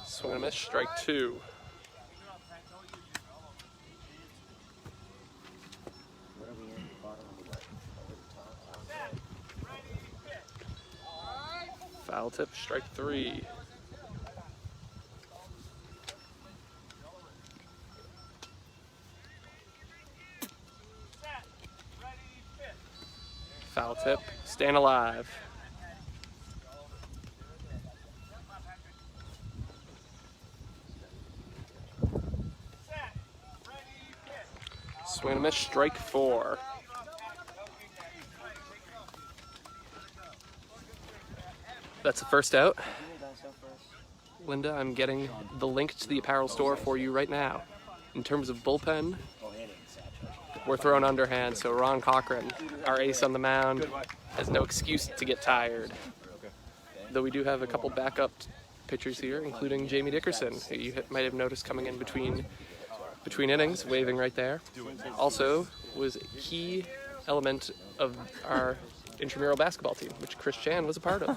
Swing and a miss, strike two. What are we in? Bottom of the top? Foul tip, strike three. Foul tip, stand alive. Swing and a miss, strike four. That's the first out. Linda, I'm getting the link to the apparel store for you right now. In terms of bullpen, we're thrown underhand, so Ron Cochran, our ace on the mound, has no excuse to get tired. Though we do have a couple backup pitchers here, including Jamie Dickerson, who you might have noticed coming in between innings, waving right there. Also was a key element of our intramural basketball team, which Chris Chan was a part of.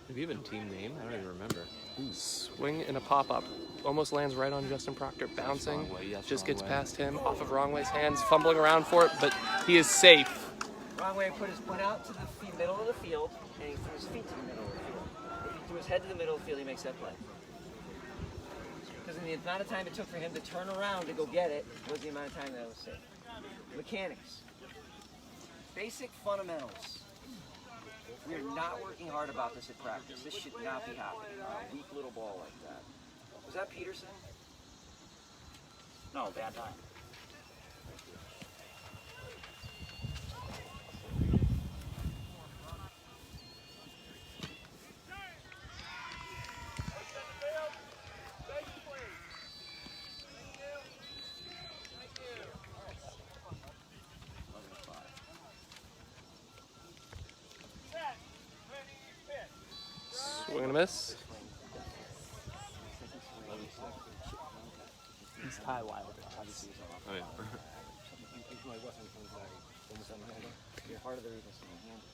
Have you even a team name? I don't even remember. Swing and a pop-up. Almost lands right on Justin Proctor, bouncing, just gets past him, off of Wrongway's hands, fumbling around for it, but he is safe. Wrongway went out to the middle of the field, and he threw his feet to the middle of the field. If he threw his head to the middle of the field, he makes that play. Because in the amount of time it took for him to turn around to go get it was the amount of time that was safe. Mechanics. Basic fundamentals. We are not working hard about this at practice. This should not be happening on a weak little ball like that. Was that Peterson? No, bad time. Swing and a miss. He's Ty Wilder. Obviously he's off. Oh, yeah. Part of the reason my hand is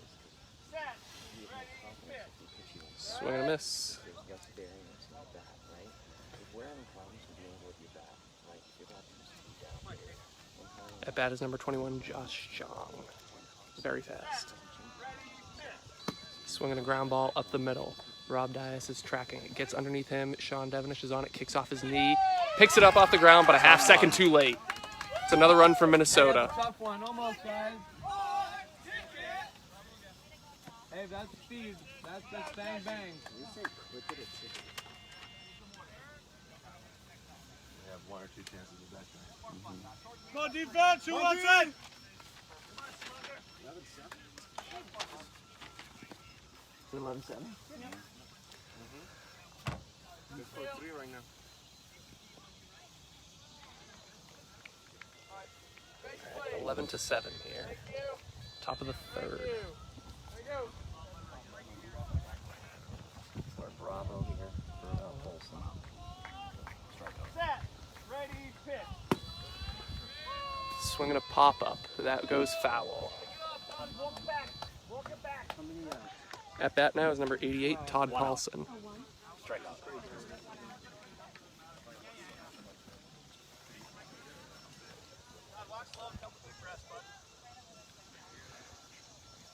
Swing and a miss. What's variance in the bat, right? If we're having problems with dealing with your bat, right? If your bat seems to be down here, At bat is number 21, Josh Chong. Very fast. Swinging a ground ball up the middle. Rob Dias is tracking it. Gets underneath him. Sean Devenish is on it. Kicks off his knee. Picks it up off the ground, but a half second too late. It's another run from Minnesota. Tough one, almost, guys. Hey, that's speed. That's bang bang. You say clip it or tick it? We have one or two chances of that time. Come on, defense. Who wants it? Is it 11-7? Good 3 right now. All right, 11-7 here. Top of the third. Or Bravo here for Olsen. Set. Ready, pitch. Swinging a pop-up. That goes foul. Walk back. Walk it back. At bat now is number 88, Todd Paulson.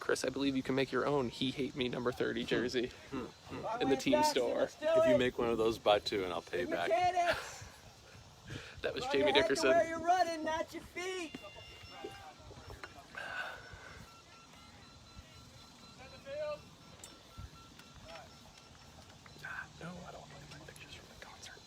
Chris, I believe you can make your own He Hate Me number 30 jersey in the team store. If you make one of those, buy 2 and I'll pay you back. That was Jamie Dickerson. Where you're running, not your feet. No, I don't want to look at my pictures from the concert.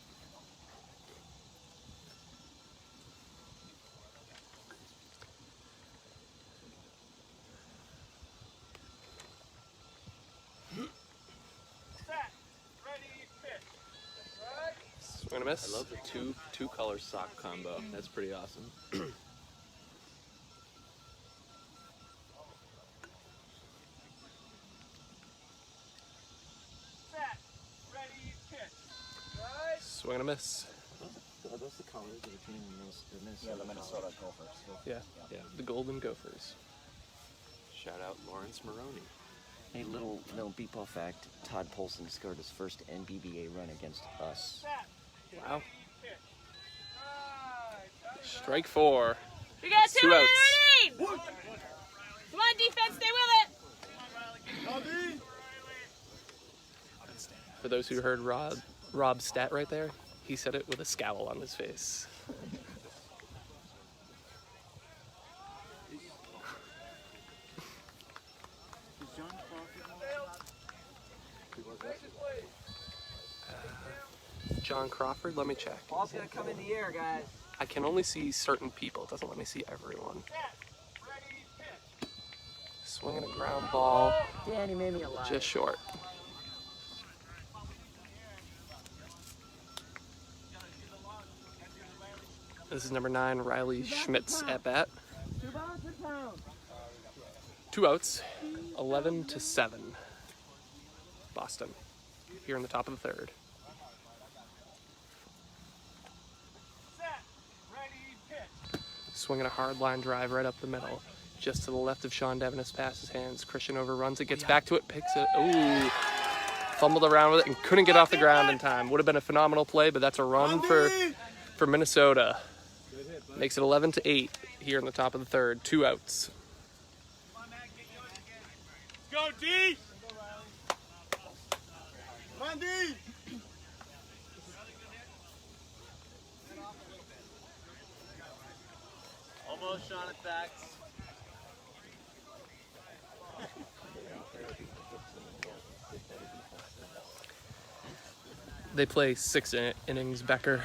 Set. Ready, pitch. Swing and a miss. I love the two color sock combo. That's pretty awesome. Set. Ready, pitch. Swing and a miss. Are those the colors of the team in Minnesota? Yeah, the Minnesota Gophers. Yeah, the Golden Gophers. Shout out Lawrence Maroney. Hey, little beepo fact. Todd Paulson scored his first NBBA run against us. Wow. Strike 4. We got 2 outs. Come on, defense, stay with it. For those who heard Rob's stat right there, he said it with a scowl on his face. John Crawford, let me check. Ball's gonna come in the air, guys. I can only see certain people. It doesn't let me see everyone. Swinging a ground ball, Danny made me alive. just short. This is number 9, Riley Schmitz at bat. 2 outs, 11-7. Boston, here in the top of the third. Swinging a hard line drive right up the middle. Just to the left of Sean Devenish, past his hands. Christian overruns it, gets back to it, picks it. Ooh. Fumbled around with it and couldn't get off the ground in time. Would have been a phenomenal play, but that's a run for Minnesota. Makes it 11-8 here in the top of the third. 2 outs. Go, D. Come on, D. Almost shot it back. They play 6 innings, Becker.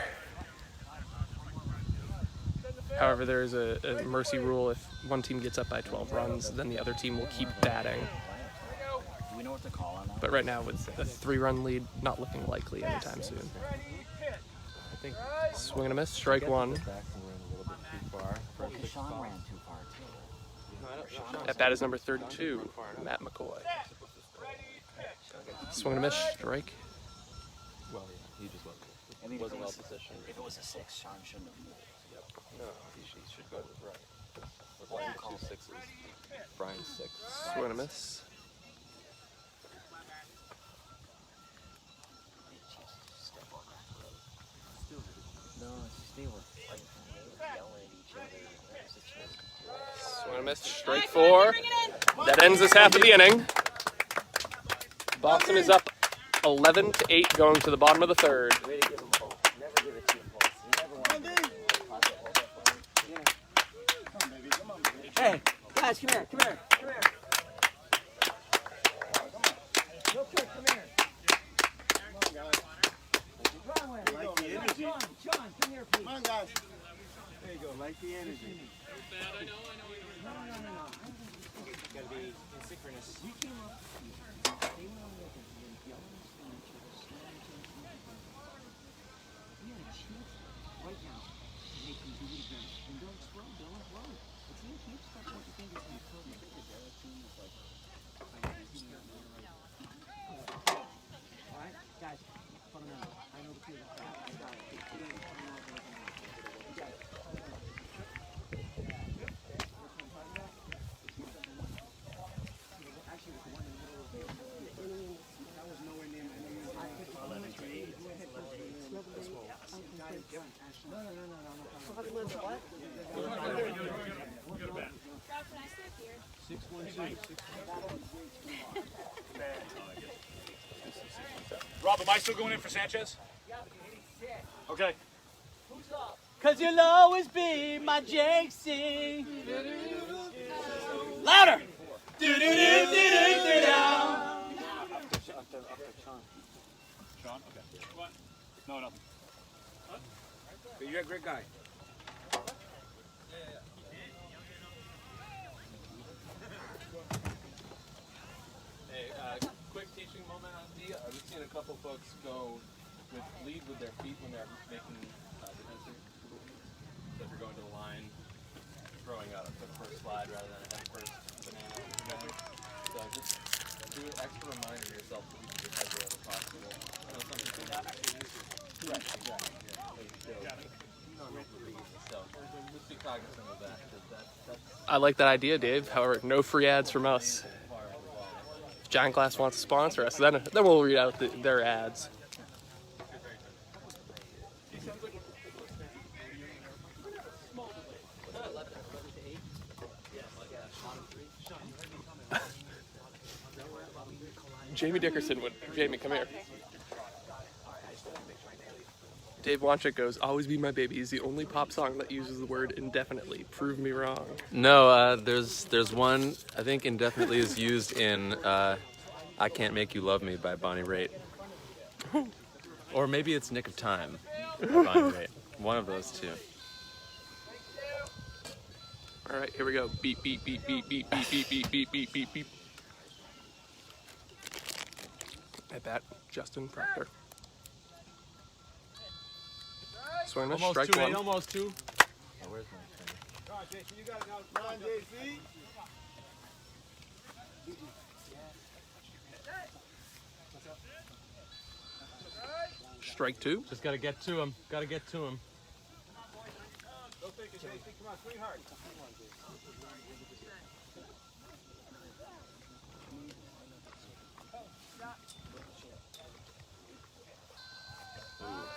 However, there is a mercy rule. If one team gets up by 12 runs, then the other team will keep batting. Do we know what to call on that? But right now, with a 3-run lead, not looking likely anytime soon. I think Swing and a miss, strike 1. Okay, Sean ran too far, too. At bat is number 32, Matt McCoy. Swing and a miss, strike. Well, yeah, he just wasn't. I mean, Wasn't if well it was- positioned. If it was a 6, Sean shouldn't have moved. No, he should go to the right. With 1 2 6s. Brian's 6. Swing and a miss. a miss. Strike 4. That ends this half of the inning. Boston is up 11-8 going to the bottom of the third. Way to give him hope. Never give it to him hope. You never want to give it to him. Hey, guys, come here. Real quick, come here. Like the energy. John, come here, please. Come on, guys. There you go. Like the energy. No. Gotta be synchronous. You came up. They went on the other and yelled and screaming at each other, slamming each other's face. We had a chance right now to make them do it again. And don't explode. The team keeps stuff what you think is going to kill them. Alright, guys, fundamental. I know the field is crap. I got it. Actually, it was the one in the middle of the field. That was nowhere near my name. No. Rob, can I sit here? 6-1-2. Rob, am I still going in for Sanchez? Okay. Cause you'll always be my JC. Louder! Sean? Okay. What? No, nothing. You're a great guy. Hey, quick teaching moment on D. I've seen a couple folks lead with their feet when they're making defensive. So if you're going to the line, throwing out a foot first slide rather than a head first banana. So just do an extra reminder to yourself to keep your head wherever possible. I know some people right, exactly. So just be cognizant of that. That's I like that idea, Dave. However, no free ads from us. If Giant Glass wants to sponsor us, then we'll read out their ads. Jamie Dickerson would. Jamie, come here. Dave Wanchik goes, "Always Be My Baby" is the only pop song that uses the word indefinitely. Prove me wrong. No, there's one, I think indefinitely is used in I Can't Make You Love Me by Bonnie Raitt. Or maybe it's Nick of Time by Bonnie Raitt. One of those two. All right, here we go. Beep, beep, beep, beep, beep, beep, beep, beep, beep, beep, beep, beep. At bat, Justin Proctor. Swing a strike two, one. almost two. Oh, where's my finger? Come on, Jason. You got it now. Come on, JC. Strike 2. Just gotta get to him. Gotta get to him. Don't think it, JC. Come on, swing hard.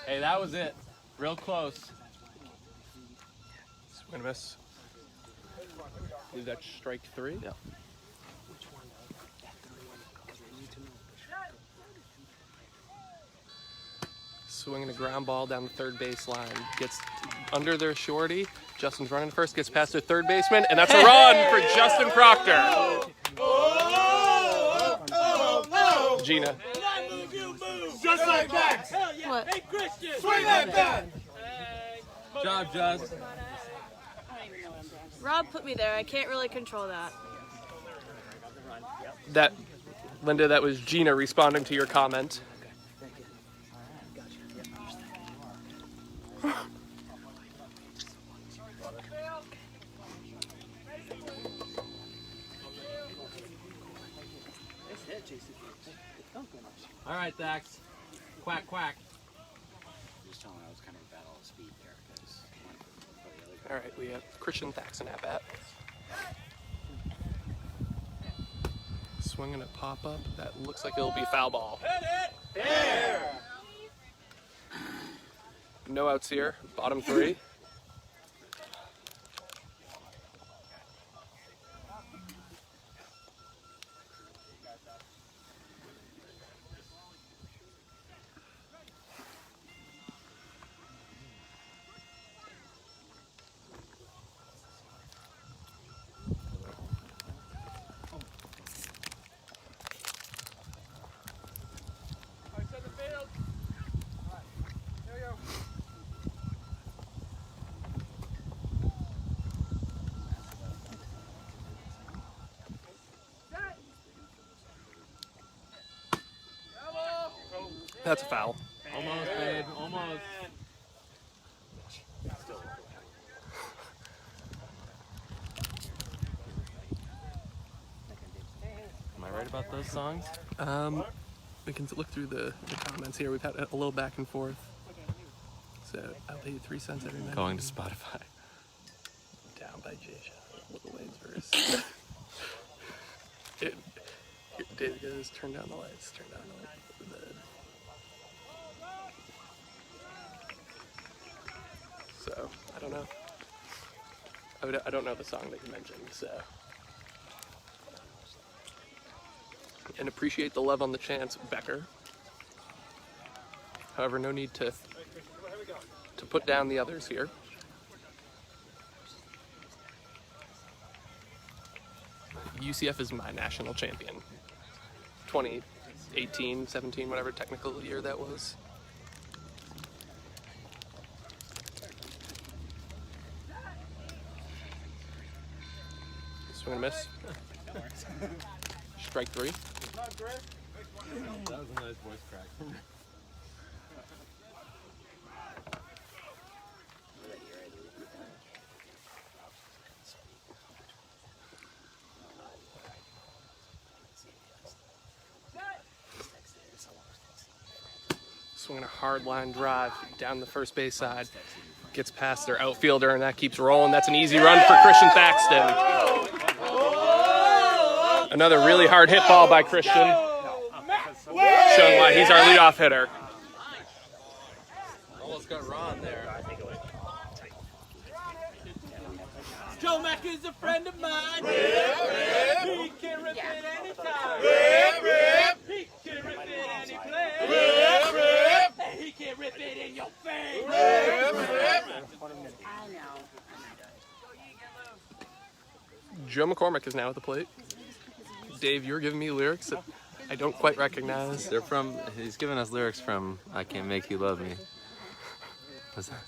Hey, that was it. Real close. Swing and a miss. Is that strike 3? Yeah. Swinging a ground ball down the third base line. Gets under their shorty. Justin's running first, gets past their third baseman, and that's a run for Justin Proctor. Gina. Just like that. What? Hey, Christian. Swing that bat. Job, Just. Rob put me there. I can't really control that. That, Linda, that was Gina responding to your comment. All right, Dax. Quack, quack. Just telling I was kind of battle of speed there because All right, we have Christian Thaxton at bat. Swinging a pop-up. That looks like it'll be a foul ball. No outs here. Bottom 3. That's a foul. Almost, babe. Almost. Am I right about those songs? We can look through the comments here. We've had a little back and forth. So I'll pay you 3 cents every minute. Going to Spotify. Down by Jay. Little Wayne's verse. David goes, turn down the lights, turn down the lights of the bed. So, I don't know. I don't know the song that you mentioned, so. And appreciate the love on the chance, Becker. However, no need to put down the others here. UCF is my national champion. 2018, 17, whatever technical year that was. Swing and a miss. Strike 3. That was a nice voice crack. Swinging a hard line drive down the first base side. Gets past their outfielder, and that keeps rolling. That's an easy run for Christian Thaxton. Another really hard hit ball by Christian. Showing why he's our leadoff hitter. Almost got Ron there. Joe Mack is a friend of mine. He can rip it anytime. He can rip it any place. He can rip it in your face. Joe McCormick is now at the plate. Dave, you're giving me lyrics that I don't quite recognize. They're from, he's giving us lyrics from I Can't Make You Love Me. What's that?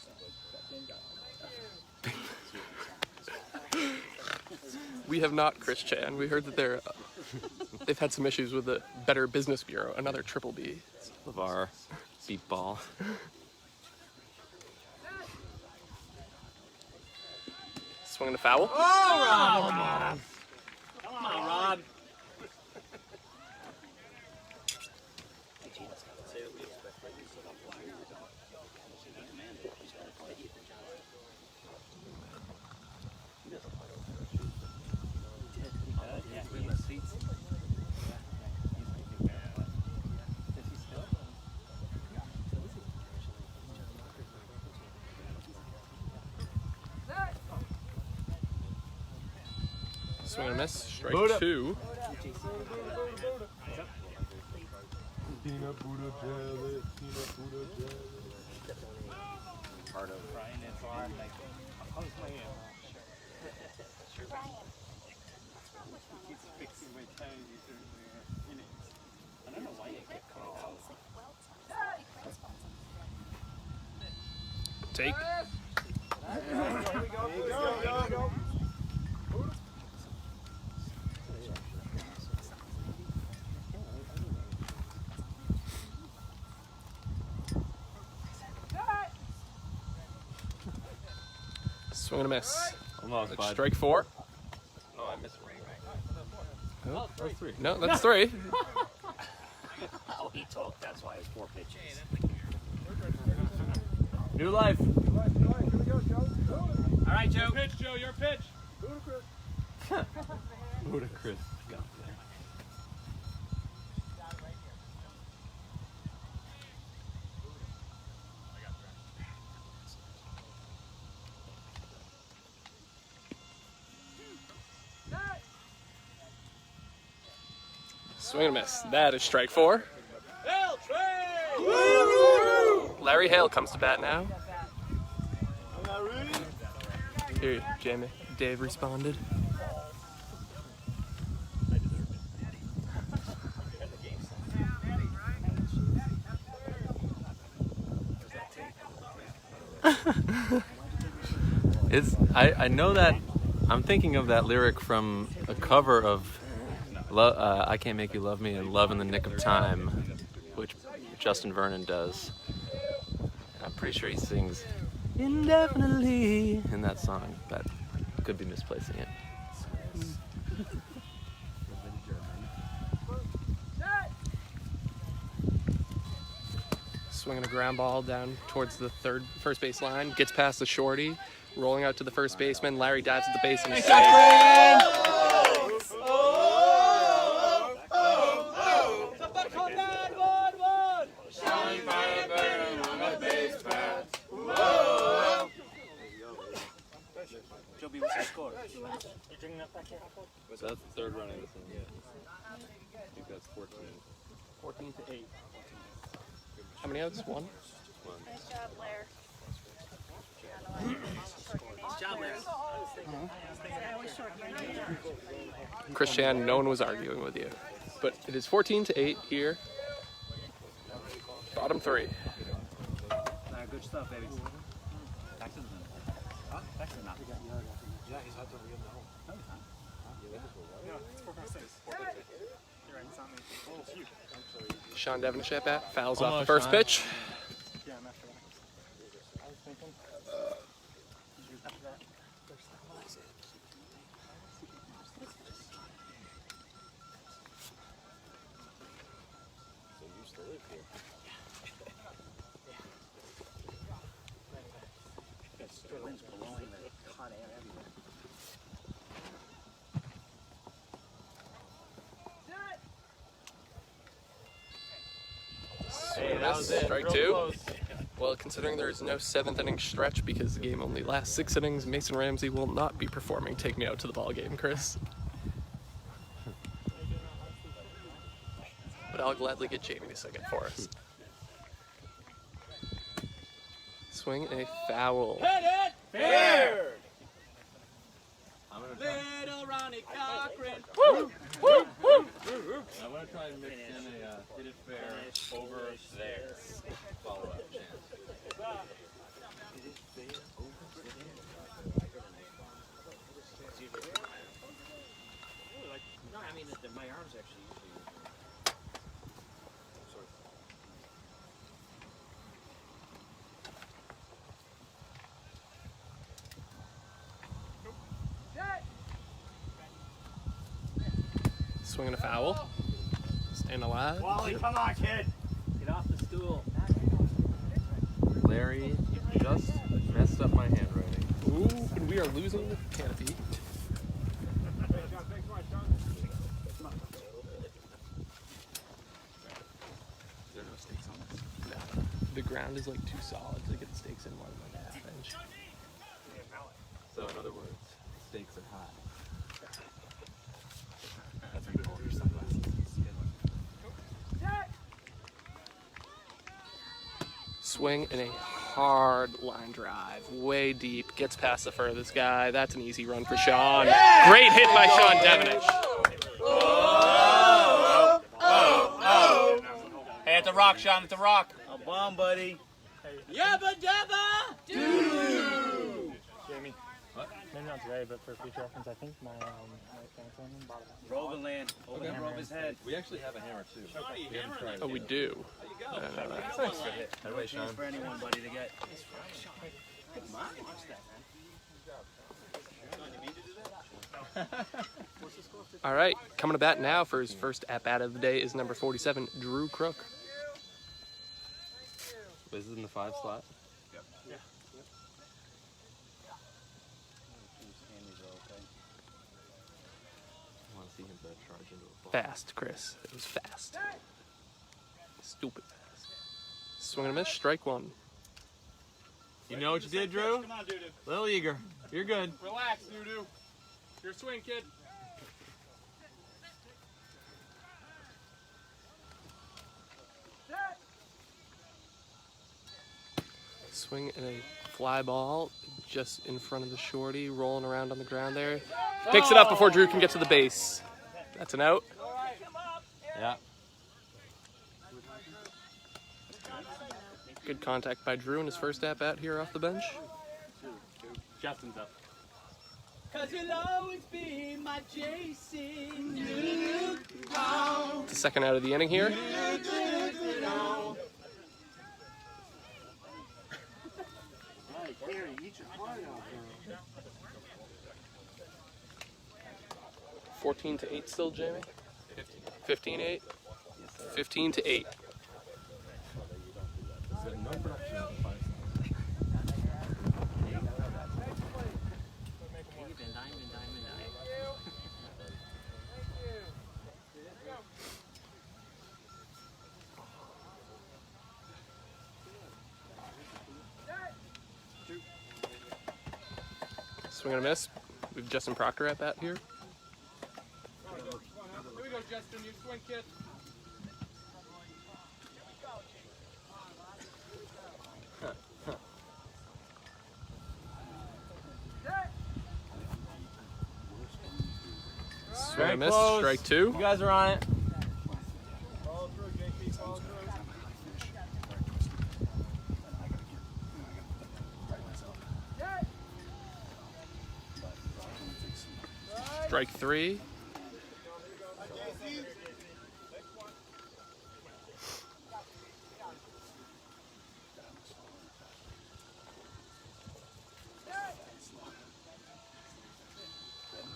We have not, Chris Chan. We heard that they've had some issues with the Better Business Bureau, another triple B. LeVar, beat ball. Swinging a foul. Oh, Rob! Come on, Rob. Swing and a miss. Strike 2. Peanut Buddha jelly, peanut Buddha jelly. Part of Brian and Farm, like, how's my He's fixing my tires in it. I don't know why it kept coming out. Take. Go. Swing and a miss. Almost, bud. Strike 4. Oh, I missed one. Oh, That's 3. no, that's 3. Oh, he talked, that's why it's 4 pitches. New life. All right, Joe. Pitch, Joe. Your pitch. Ludicrous. Swing and a miss. That is strike 4. Larry Hale comes to bat now. Here, Jamie. Dave responded. I know that I'm thinking of that lyric from a cover of I Can't Make You Love Me and Love in the Nick of Time, which Justin Vernon does. I'm pretty sure he sings indefinitely in that song, but could be misplacing it. Swinging a ground ball down towards the first base line, gets past the shorty, rolling out to the first baseman. Larry dives at the base and saves. Joby, what's your score? So that's the third run of this one. I think that's 14. 14 to 8. How many outs? One? Nice job, Blair. Nice job, Larry. Christian, no one was arguing with you. But it is 14 to 8 here. Bottom 3. Good stuff, baby. Back to the limit. Huh? Back to the mountain. Yeah, he's out there again now. No, he's not. Yeah, it's 4.6. You're right, it's not me. Oh, it's you. Sean Devonish at bat, fouls off the first pitch. Yeah, I'm after that. I was thinking. After that. So you used to live here. The wind's blowing the hot air everywhere. Hey, that was it. Strike 2. Well, considering there is no 7th inning stretch because the game only lasts 6 innings, Mason Ramsey will not be performing Take Me Out to the Ball Game, Chris. But I'll gladly get Jamie to sing it for us. Swing and a foul. Fair! I'm gonna Little Ronnie Cochran. Woo! Woo! Woo! I'm gonna try and mix in a hit it fair over there follow-up chance. No, I mean, my arms actually usually. Swinging a foul. Staying alive. Wally, come on, kid. Get off the stool. Larry, you just messed up my handwriting. Ooh, and we are losing the canopy. The ground is like too solid to get the stakes in more than like a half inch. So in other words, stakes are high. Swing and a hard line drive, way deep, gets past the furthest guy. That's an easy run for Sean. Great hit by Sean Devonish. Hey, at the rock, Sean, at the rock. A bomb, buddy. Yabba dabba doo. Jamie. What? Maybe not today, but for future reference, I think my fancy one bought it. Rogan land. Over the hammer of his head. We actually have a hammer too. We haven't tried it Oh, we yet. do. By the way, Sean. For anyone, buddy, to get. All right, coming to bat now for his first at-bat of the day is number 47, Drew Crook. This is in the 5 slot. I want to see him charge into a ball. Fast, Chris. It was fast. Stupid fast. Swing and a miss, strike 1. You know what you did, Drew? Come on, Doo-Doo. Little eager. You're good. Relax, Doo-Doo. Your swing, kid. Swing and a fly ball just in front of the shorty, rolling around on the ground there. Picks it up before Drew can get to the base. That's an out. Yeah. Good contact by Drew in his first at-bat here off the bench. Justin's up. Cause you'll always be my Jason. The second out of the inning here. still, Jamie? 15-8? 15-8. Swing and a miss. We have Justin Proctor at bat here. Here we go, Justin. You swing, kid. Swing and a miss. Strike two. You guys are on it. Follow through, JP. Follow through. Strike three.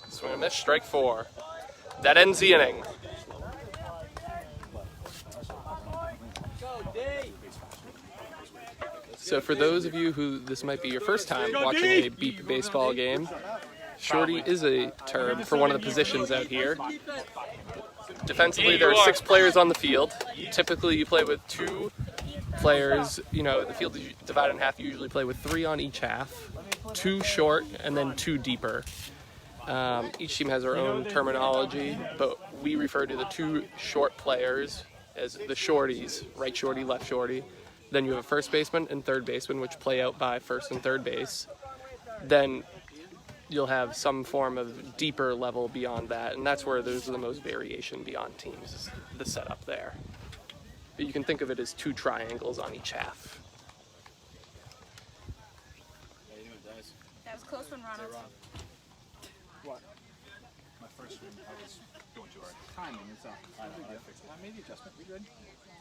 Swing and a miss. Strike four. That ends the inning. So for those of you who this might be your first time watching a beep baseball game, shorty is a term for one of the positions out here. Defensively, there are 6 players on the field. Typically, you play with 2 players. You know, the field is divided in half. You usually play with 3 on each half, 2 short, and then 2 deeper. Each team has their own terminology, but we refer to the 2 short players as the shorties, right shorty, left shorty. Then you have a first baseman and third baseman, which play out by first and third base. Then you'll have some form of deeper level beyond that, and that's where there's the most variation beyond teams, is the setup there. But you can think of it as 2 triangles on each half. That was close one, Ronald. What? My first swing, I was going too hard. Timing is up. I fixed it. I made the adjustment. We good.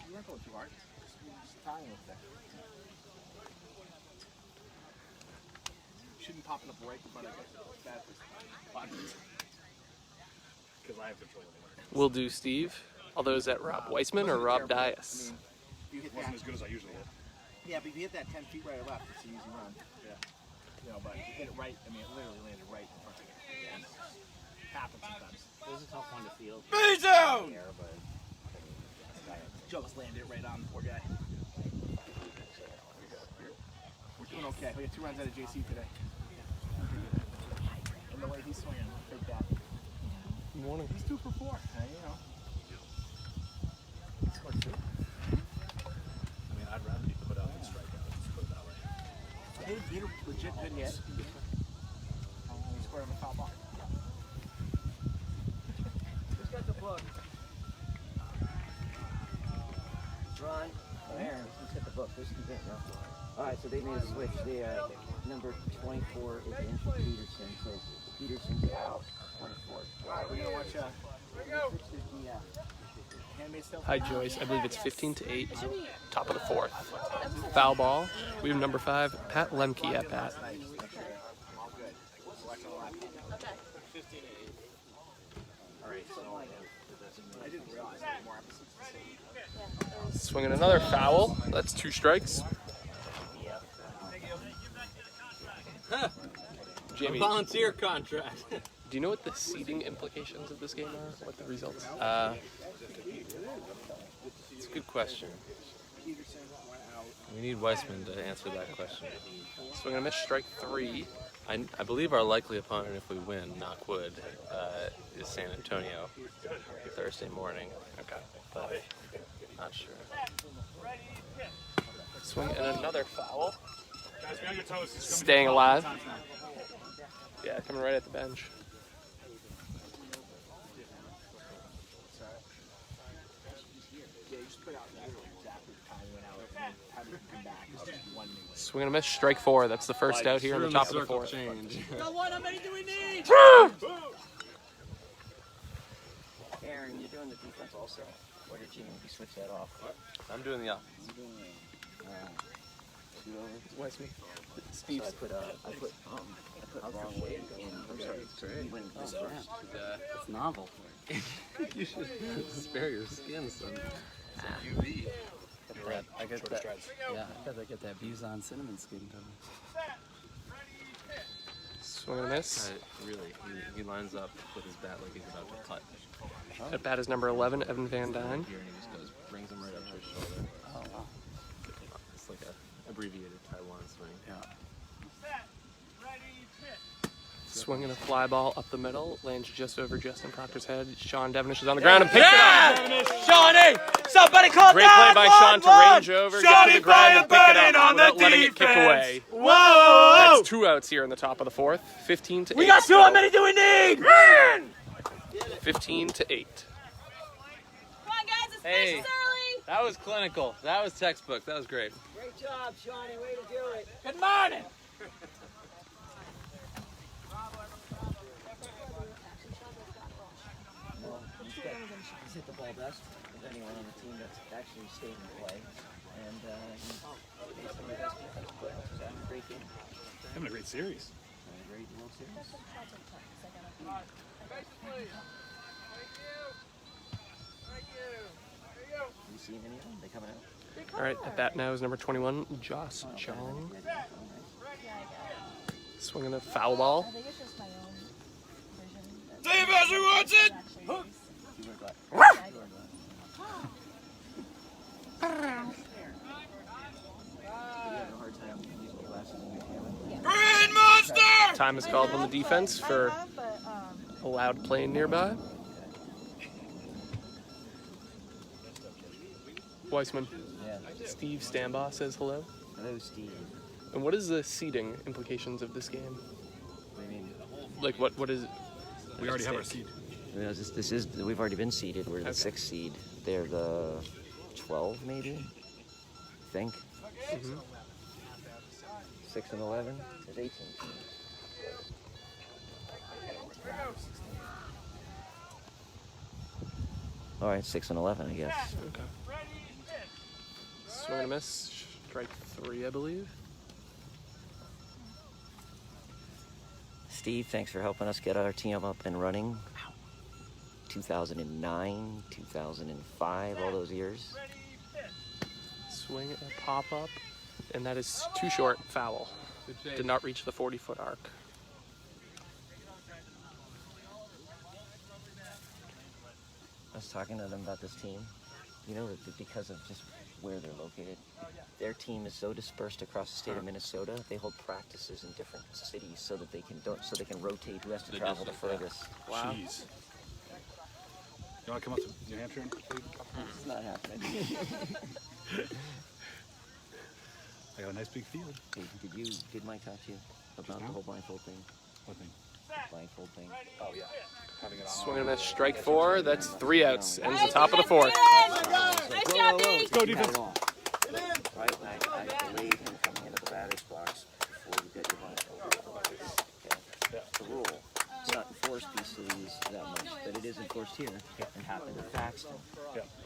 You weren't going too hard. Just timing was there. Shouldn't pop it up right in front of it. Bad. Because I have control of it. We'll do Steve. Although, is that Rob Weissman or Rob Dias? You hit Wasn't as good as I usually hit. Yeah, but if you hit that 10 feet right or left, it's an easy run. Yeah. You know, but if you hit it right, I mean, it literally landed right in front of you. Yeah. Happens sometimes. It was a tough one to field. B-zone! Joe just landed it right on the poor guy. We're doing okay. We got 2 runs out of JC today. And the way he's swinging, take that. Good morning. He's 2 for 4. You know. He scored 2. I mean, I'd rather be put out than strike out. Let's put it that way. He had a legit good hit. He scored on the foul ball. Who's got the book? Ron, Aaron, who's got the book? Who's the bit now? Alright, so they made a switch. They, number 24 is in for Peterson, so Peterson's out. 24. We're going to watch Hi Joyce, I believe it's 15-8, top of the 4th. Foul ball. We have number 5, Pat Lemke at bat. Swinging another foul. That's 2 strikes. Jamie, Volunteer contract. do you know what the seeding implications of this game are? What the results? It's a good question. We need Weissman to answer that question. Swing and a miss, strike 3. I believe our likely opponent, if we win, knock wood, is San Antonio Thursday morning. Okay. But not sure. Swing and another foul. Guys, be on your toes. Staying alive. Yeah, coming right at the bench. Swing and a miss, strike 4. That's the first out here on the top of the 4th. Got one. How many do we need? Aaron, you're doing the defense also. Or did you switch that off? I'm doing the opposite. Weissman. Steve. So I put wrong way in. I'm sorry. It's great. It's novel. You should spare your skin, son. UV. I get that. Yeah, I gotta get that Buzon cinnamon skin coming. Swing and a miss. Really, he lines up with his bat like he's about to cut. At bat is number 11, Evan Van Dyne. Here, and he just goes, brings him right up to his shoulder. Oh wow. It's like a abbreviated Taiwan swing. Yeah. Swinging a fly ball up the middle, lands just over Justin Proctor's head. Sean Devenish is on the ground and picks it up. Shawnee! Somebody call Great play by Sean to range over, get to the ground and pick it up without letting it kick away. Whoa! That's 2 outs here in the top of the 4th. 15 to 8. We got 2. How many do we need? 15 to 8. Come on, guys, it's Hey. finishes early. That was clinical. That was textbook. That was great. Great job, Shawnee. Way to do it. Good morning. He's hit the ball best of anyone on the team that's actually stayed in play. And he's some of the best defensive players. He's having a great game. Having a great series. Having a great World Series. You seen any of them? They coming out? All right, at bat now is number 21, Joss Chong. Swinging a foul ball. I think it's just my own version. Dave Asher wants it! You were glad. You had a hard time using the glasses in your camera. Green Monster! Time is called on the defense for But, a loud plane nearby. Weissman. Yeah. Steve Stambaugh says hello. Hello, Steve. And what is the seeding implications of this game? What do you mean? Like what is? We already have our seed. You know, this is we've already been seeded. We're the Okay. 6th seed. They're the 12, maybe. I think. 6 and 11. There's 18 teams. All right, 6 and 11, I guess. Okay. Swing and a miss. Strike 3, I believe. Steve, thanks for helping us get our team up and running. 2009, 2005, all those years. Swing and a pop up, and that is too short. Foul. Did not reach the 40-foot arc. I was talking to them about this team. You know that because of just where they're located, their team is so dispersed across the state of Minnesota. They hold practices in different cities so that they can rotate who has to travel the furthest. Wow. Jeez. You want to come up to New Hampshire and complete? It's not happening. I got a nice big field. Hey, did Mike talk to you about the whole blindfold thing? What thing? Blindfold thing. Oh yeah. Having it on. Swing and a miss. Strike 4. That's 3 outs. Ends the top of the 4th. Nice job, Dave. Go defense. Right, I delayed him coming into the batter's box before you get your blindfold. Okay. It's a rule. It's not enforced these that much, but it is enforced here. It happened at Faxton.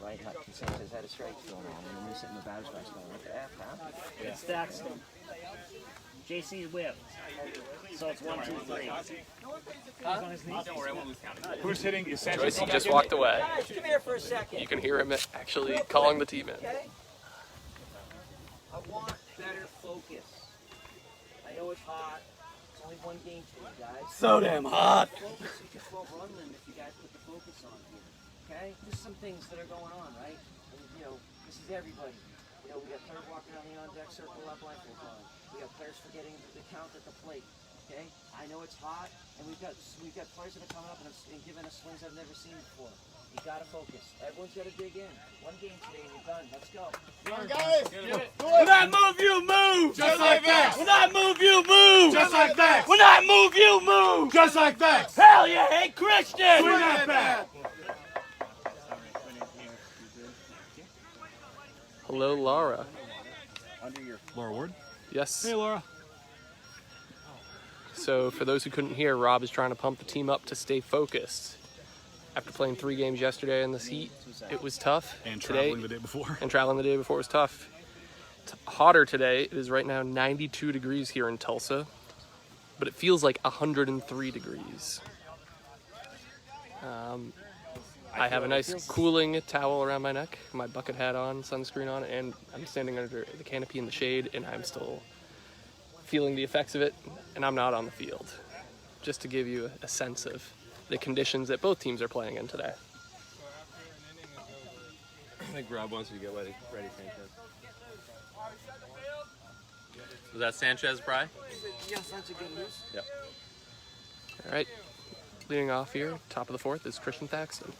Right? Not consensus had a strike thrown on, and when we sit in the batter's box going, what the F happened? It's Daxton. JC's whip. So it's 1, 2, 3. Who's hitting is Sanchez? Joyce, he just walked away. Guys, come here for a second. You can hear him actually calling the team in. Okay? I want better focus. I know it's hot. It's only one game today, guys. So damn hot. Focus, you just won't run them if you guys put the focus on here. Okay? There's some things that are going on, right? And, you know, this is everybody. You know, we got players walking around the on-deck circle up blindfolds on. We got players forgetting the count at the plate. Okay? I know it's hot, and we've got players that are coming up and giving us swings I've never seen before. You gotta focus. Everyone's gotta dig in. One game today and we're done. Let's go. Come on, guys. When I move, you move. Just like that. When I move, you move. Just like that. When I move, you move. Just like that. Hell yeah. Hey, Christian. Swing that bat. Hello, Laura. Laura Ward. Yes. Hey, Laura. So for those who couldn't hear, Rob is trying to pump the team up to stay focused. After playing 3 games yesterday in this heat, it was tough. And today, traveling the day before. And traveling the day before was tough. It's hotter today. It is right now 92 degrees here in Tulsa, but it feels like 103 degrees. I have a nice cooling towel around my neck, my bucket hat on, sunscreen on, and I'm standing under the canopy in the shade, and I'm still feeling the effects of it, and I'm not on the field. Just to give you a sense of the conditions that both teams are playing in today. I think Rob wants you to get ready, Sanchez. Was that Sanchez, Bry? Yep. All right, leading off here, top of the fourth is Christian Thaxton.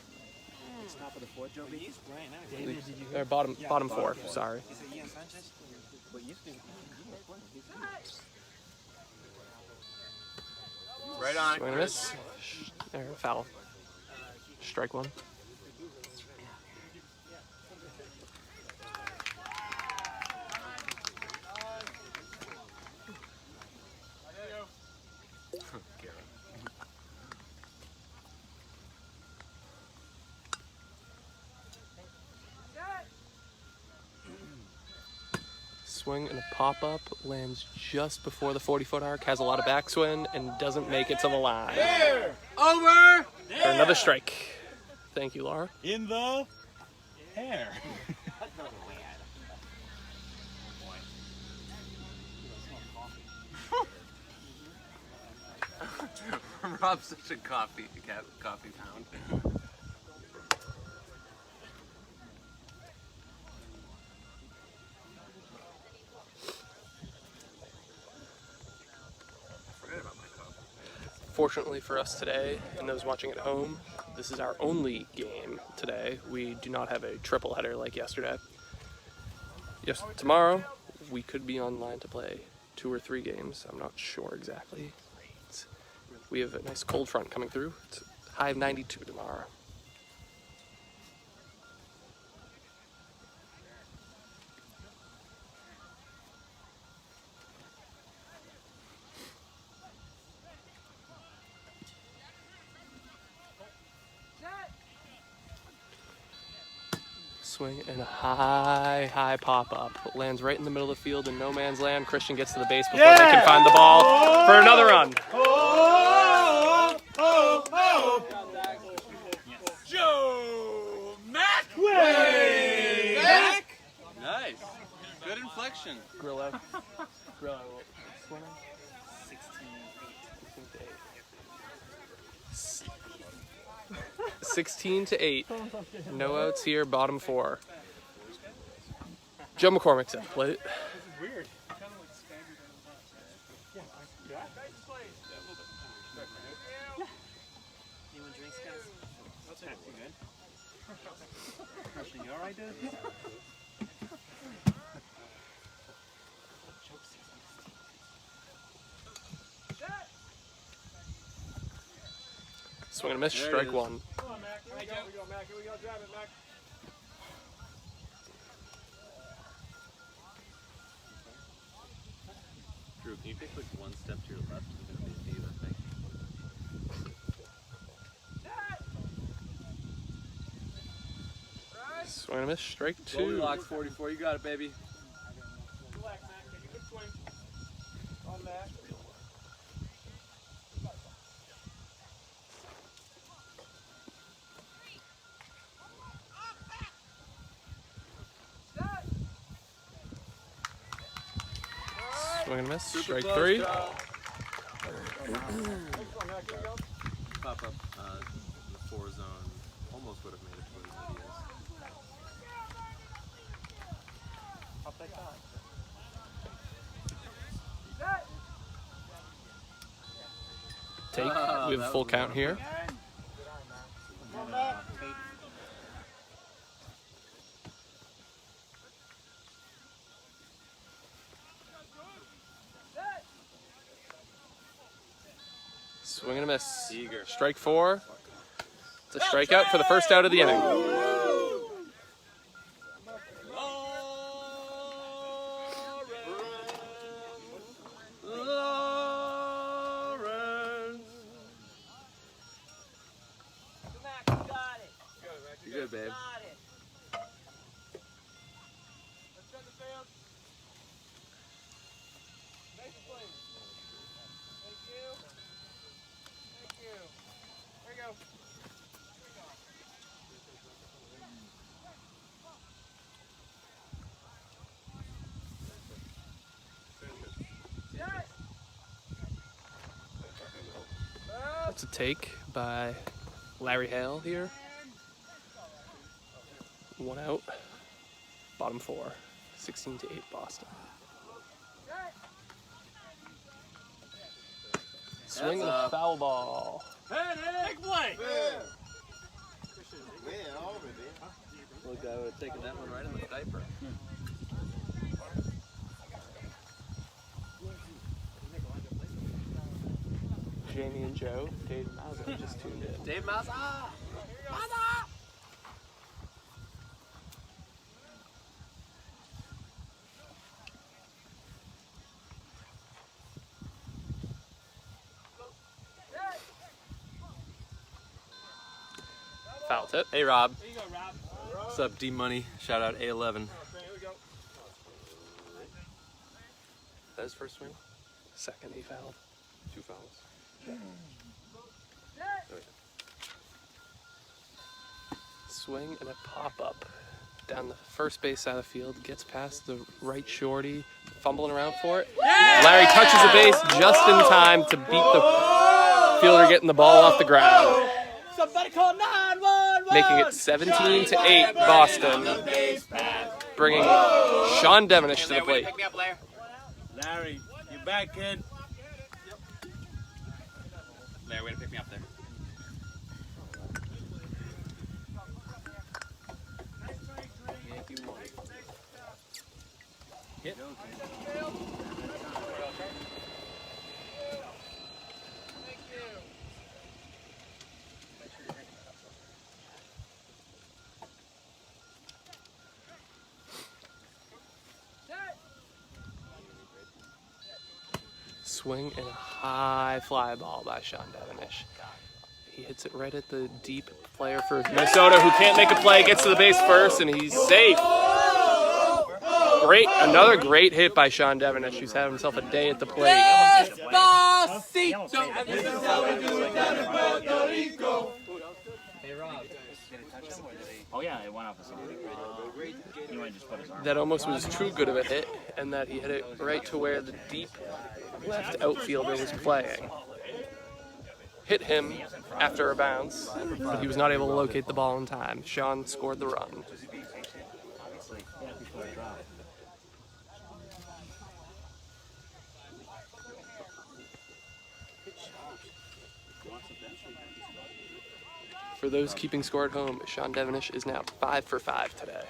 Top of the fourth, Joby. Or bottom four, sorry. Right on. Swing and a miss. Foul. Strike one. Swing and a pop-up, lands just before the 40-foot arc, has a lot of backswing, and doesn't make it to the line. Over. For another strike. Thank you, Laura. In the hair. Rob's such a coffee pound. Fortunately for us today, and those watching at home, this is our only game today. We do not have a triple header like yesterday. Yes, tomorrow we could be online to play 2 or 3 games. I'm not sure exactly. We have a nice cold front coming through. It's high of 92 tomorrow. Swing and a high pop-up. Lands right in the middle of the field in no man's land. Christian gets to the base before they can find the ball for another run. Joe Macway! Nice. Good inflection. Grillo. Grillo. 16-8. No outs here, bottom 4. Joe McCormick's at the plate. Weird. Anyone drinks, guys? I'll take it. You good? Christian, you alright, dude? Swing and a miss, strike one. Come on, Mac. Here we go, Mac. Here we go. Drive it, Mac. Drew, can you take like one step to your left? It's going to be a diva thing. Swing and a miss, strike 2. Goldilocks 44, you got it, baby. Relax, Mac. Take a good swing. On Mac. Swing and a miss, strike close, 3. Pop up the 4 zone. Almost would have made it to his videos. Take. We have a full count here. Swing and a miss. Eager. Strike 4. It's a strikeout for the first out of the inning. You good, babe? That's a take by Larry Hale here. 1 out. Bottom 4. 16-8 Boston. Swing and a foul ball. Big play! Look, I would have taken that one right in the diaper. Jamie and Joe, Dave Mauser just tuned in. Dave Mauser! Foul tip. Hey, Rob. There you go, Rob. What's up, D-Money? Shout out A11. Okay, here we go. That his first swing? Second, he fouled. 2 fouls. Swing and a pop-up down the first base side of the field. Gets past the right shorty, fumbling around for it. Larry touches the base just in time to beat the fielder getting the ball off the ground. Somebody call 911. Making it 17-8 Boston. Bringing Sean Devenish to the plate. Pick me up, Larry. Larry, you back, kid? Larry, way to pick me up there. Hit. Swing and a high fly ball by Sean Devenish. He hits it right at the deep player for Minnesota who can't make a play, gets to the base first, and he's safe. Great, another great hit by Sean Devenish, who's having himself a day at the plate. Oh yeah, it went off of something. He might just put his arm. That almost was too good of a hit, and that he hit it right to where the deep left outfielder was playing. Hit him after a bounce, but he was not able to locate the ball in time. Sean scored the run. For those keeping score at home, Sean Devenish is now 5 for 5 today.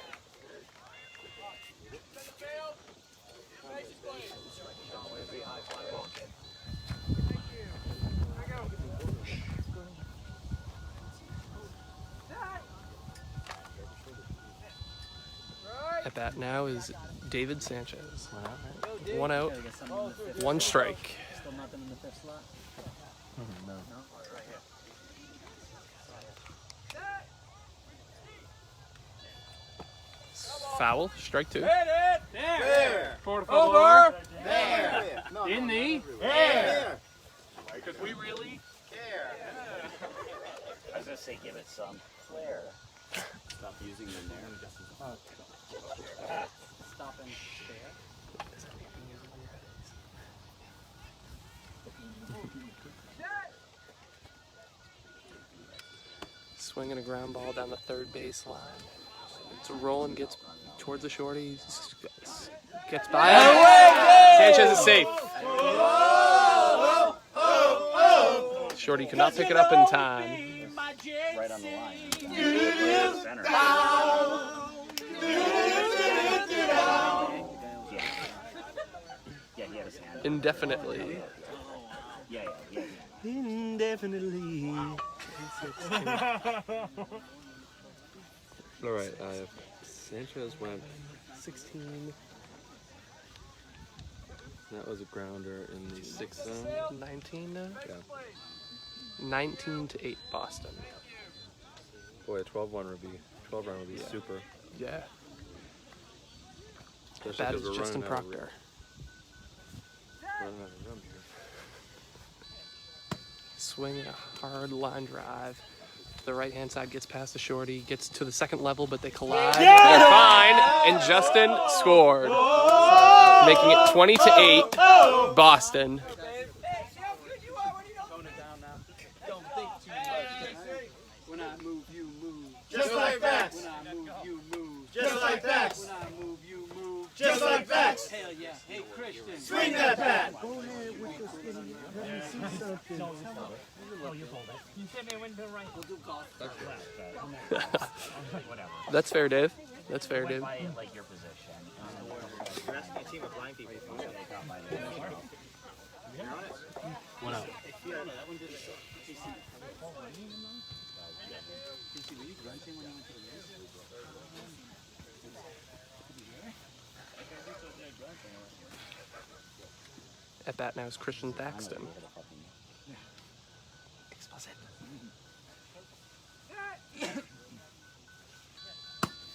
At bat now is David Sanchez. 1 out, 1 strike. Still nothing in the fifth slot? No. Foul, strike 2. There. Over. There. In the There. Because we really care. I was gonna say give it some flair. Stop using them there. Stop and stare. Swinging a ground ball down the third baseline. It's rolling, gets towards the shorty, gets by him. Sanchez is safe. Shorty could not pick it up in time. Right on the line. Center. Yeah, he had his hand. Indefinitely. Yeah. Indefinitely. All right, Sanchez went 16. That was a grounder in the 6th zone. 19 now? Yeah. 19-8 Boston. Boy, a 12 run would be super. Yeah. Especially That 'cause is we're Justin running out of Proctor. Running out of room here. Swinging a hard line drive. The right-hand side gets past the shorty, gets to the second level, but they collide. They're fine, and Justin scored, making it 20-8 Boston. Just like that. When I move, you move. Just like that. Hell yeah. Hey, Christian. Swing that bat. Go ahead with the skinny. Let me see something. Oh, you hold it. You said me when the right. We'll do golf. Whatever. That's fair, Dave. That's fair, Dave. By like your position. You're asking a team of blind people. One out. At bat now is Christian Thaxton.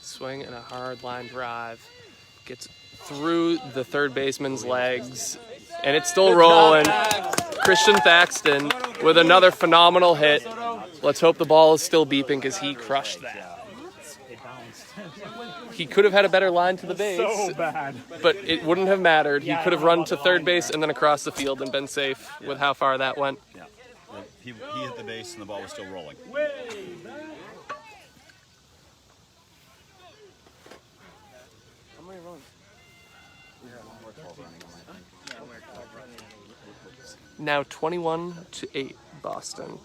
Swing and a hard line drive. Gets through the third baseman's legs, and it's still rolling. Christian Thaxton with another phenomenal hit. Let's hope the ball is still beeping because he crushed that. He could have had a better line to the base, So bad. but it wouldn't have mattered. He could have run to third base and then across the field and been safe with how far that went. Yeah. He hit the base and the ball was still rolling. Now 21-8, Boston.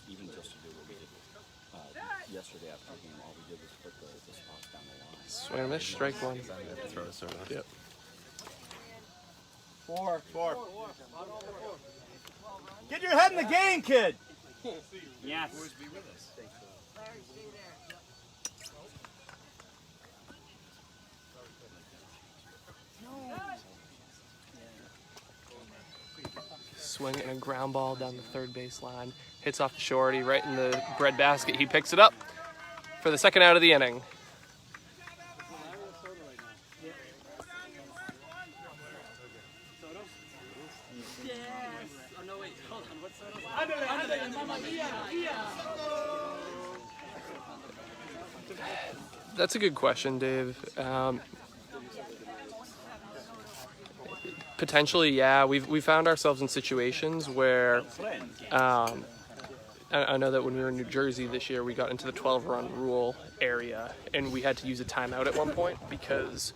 Even just to do what we did yesterday after the game, all we did was put the spots down the line. Swing and a miss, strike one. Throw it sort of. Yep. Four. Get your head in the game, kid. Yes. Swing and a ground ball down the third base line. Hits off the shorty right in the breadbasket. He picks it up for the second out of the inning. Oh, no, wait. Hold on. What's That's a good question, Dave. Potentially, yeah. We found ourselves in situations where I know that when we were in New Jersey this year, we got into the 12-run rule area, and we had to use a timeout at one point because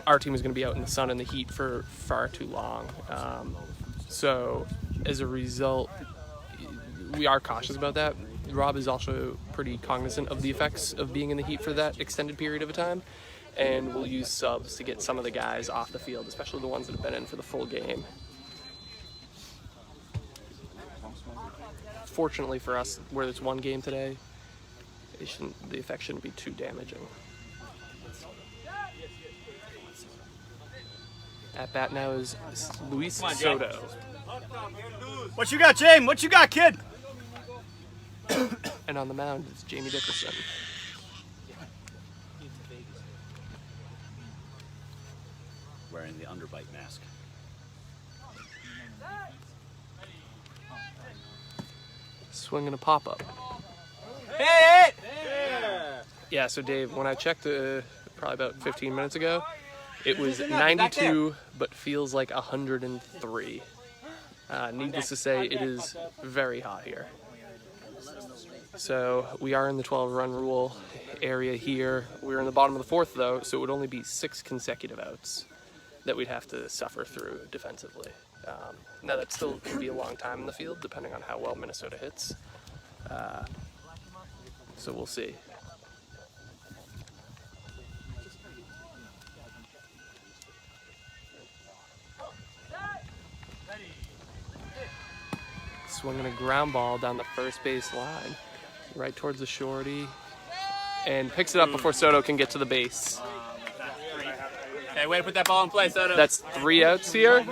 our team was going to be out in the sun and the heat for far too long. So as a result, we are cautious about that. Rob is also pretty cognizant of the effects of being in the heat for that extended period of a time, and we'll use subs to get some of the guys off the field, especially the ones that have been in for the full game. Fortunately for us, where it's one game today, the effect shouldn't be too damaging. At bat now is Luis Soto. What you got, James? What you got, kid? And on the mound is Jamie Dickerson. Wearing the underbite mask. Swinging a pop-up. Hey! Yeah, so Dave, when I checked probably about 15 minutes ago, it was 92, but feels like 103. Needless to say, it is very hot here. So we are in the 12-run rule area here. We're in the bottom of the fourth, though, so it would only be 6 consecutive outs that we'd have to suffer through defensively. Now, that still can be a long time in the field, depending on how well Minnesota hits. So we'll see. Swinging a ground ball down the first base line, right towards the shorty, and picks it up before Soto can get to the base. Hey, way to put that ball in play, Soto. That's 3 outs here,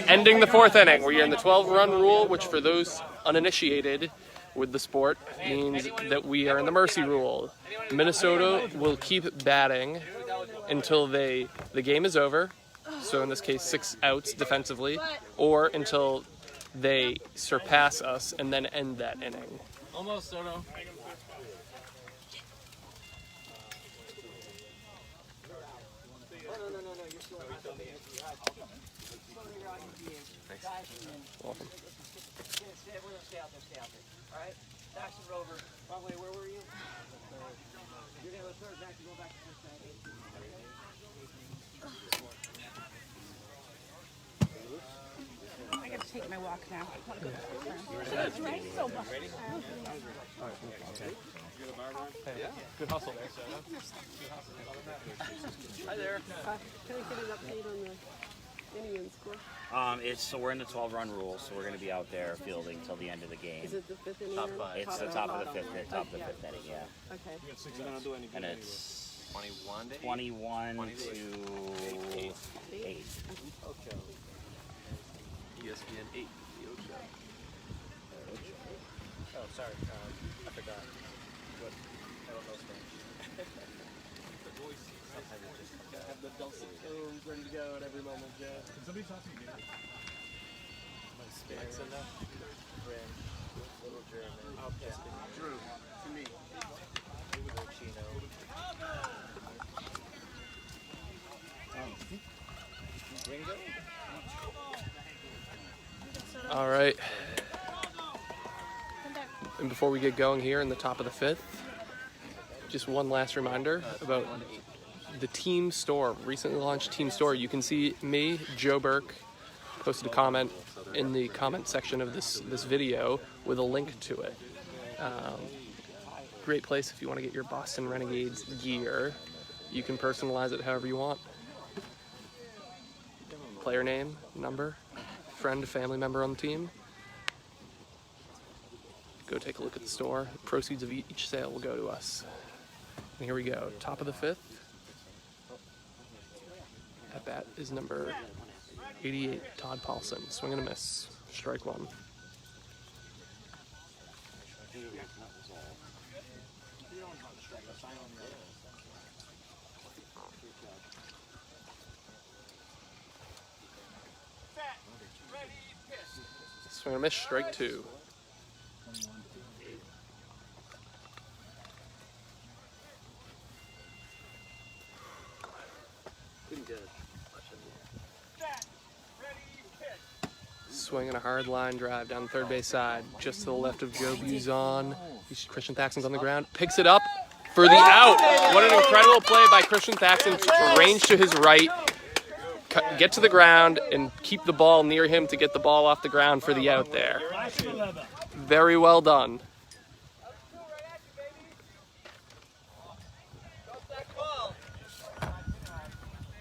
ending the 4th inning. We're in the 12-run rule, which for those uninitiated with the sport means that we are in the mercy rule. Minnesota will keep batting until the game is over, so in this case 6 outs defensively, or until they surpass us and then end that inning. Almost, Soto. Welcome. Stay out there. All right? Daxton Rover. Wrong way, where were you? You're going to go third back to go back to first base. I gotta take my walk now. I want to go to the bathroom. It's raining so much. Yeah. Good hustle there, Soto. Hi there. Can I get an update on the Indian score? So we're in the 12-run rule, so we're going to be out there fielding till the end of the game. Is it the fifth inning? Top five. It's the top of the fifth inning, yeah. Okay. And it's 21 to 8. 21 to 8. ESPN 8. Oh, sorry. I forgot. But I don't know Spanish. Have the dulcet tones ready to go at every moment, yeah. Can somebody talk to me? My Spanish. French. Little German. Okay. Drew, to me. Little Chino. Ringo? All right. And before we get going here in the top of the fifth, just one last reminder about the team store, recently launched team store. You can see me, Joe Burke, posted a comment in the comment section of this video with a link to it. Great place if you want to get your Boston Renegades gear. You can personalize it however you want. Player name, number, friend, family member on the team. Go take a look at the store. The proceeds of each sale will go to us. And here we go. Top of the fifth. At bat is number 88, Todd Paulson. Swing and a miss. Strike one. Swing and a miss. Strike two. Swinging a hard line drive down the third base side, just to the left of Joe Buzon. Christian Thaxton's on the ground, picks it up for the out. What an incredible play by Christian Thaxton to range to his right, get to the ground, and keep the ball near him to get the ball off the ground for the out there. Very well done.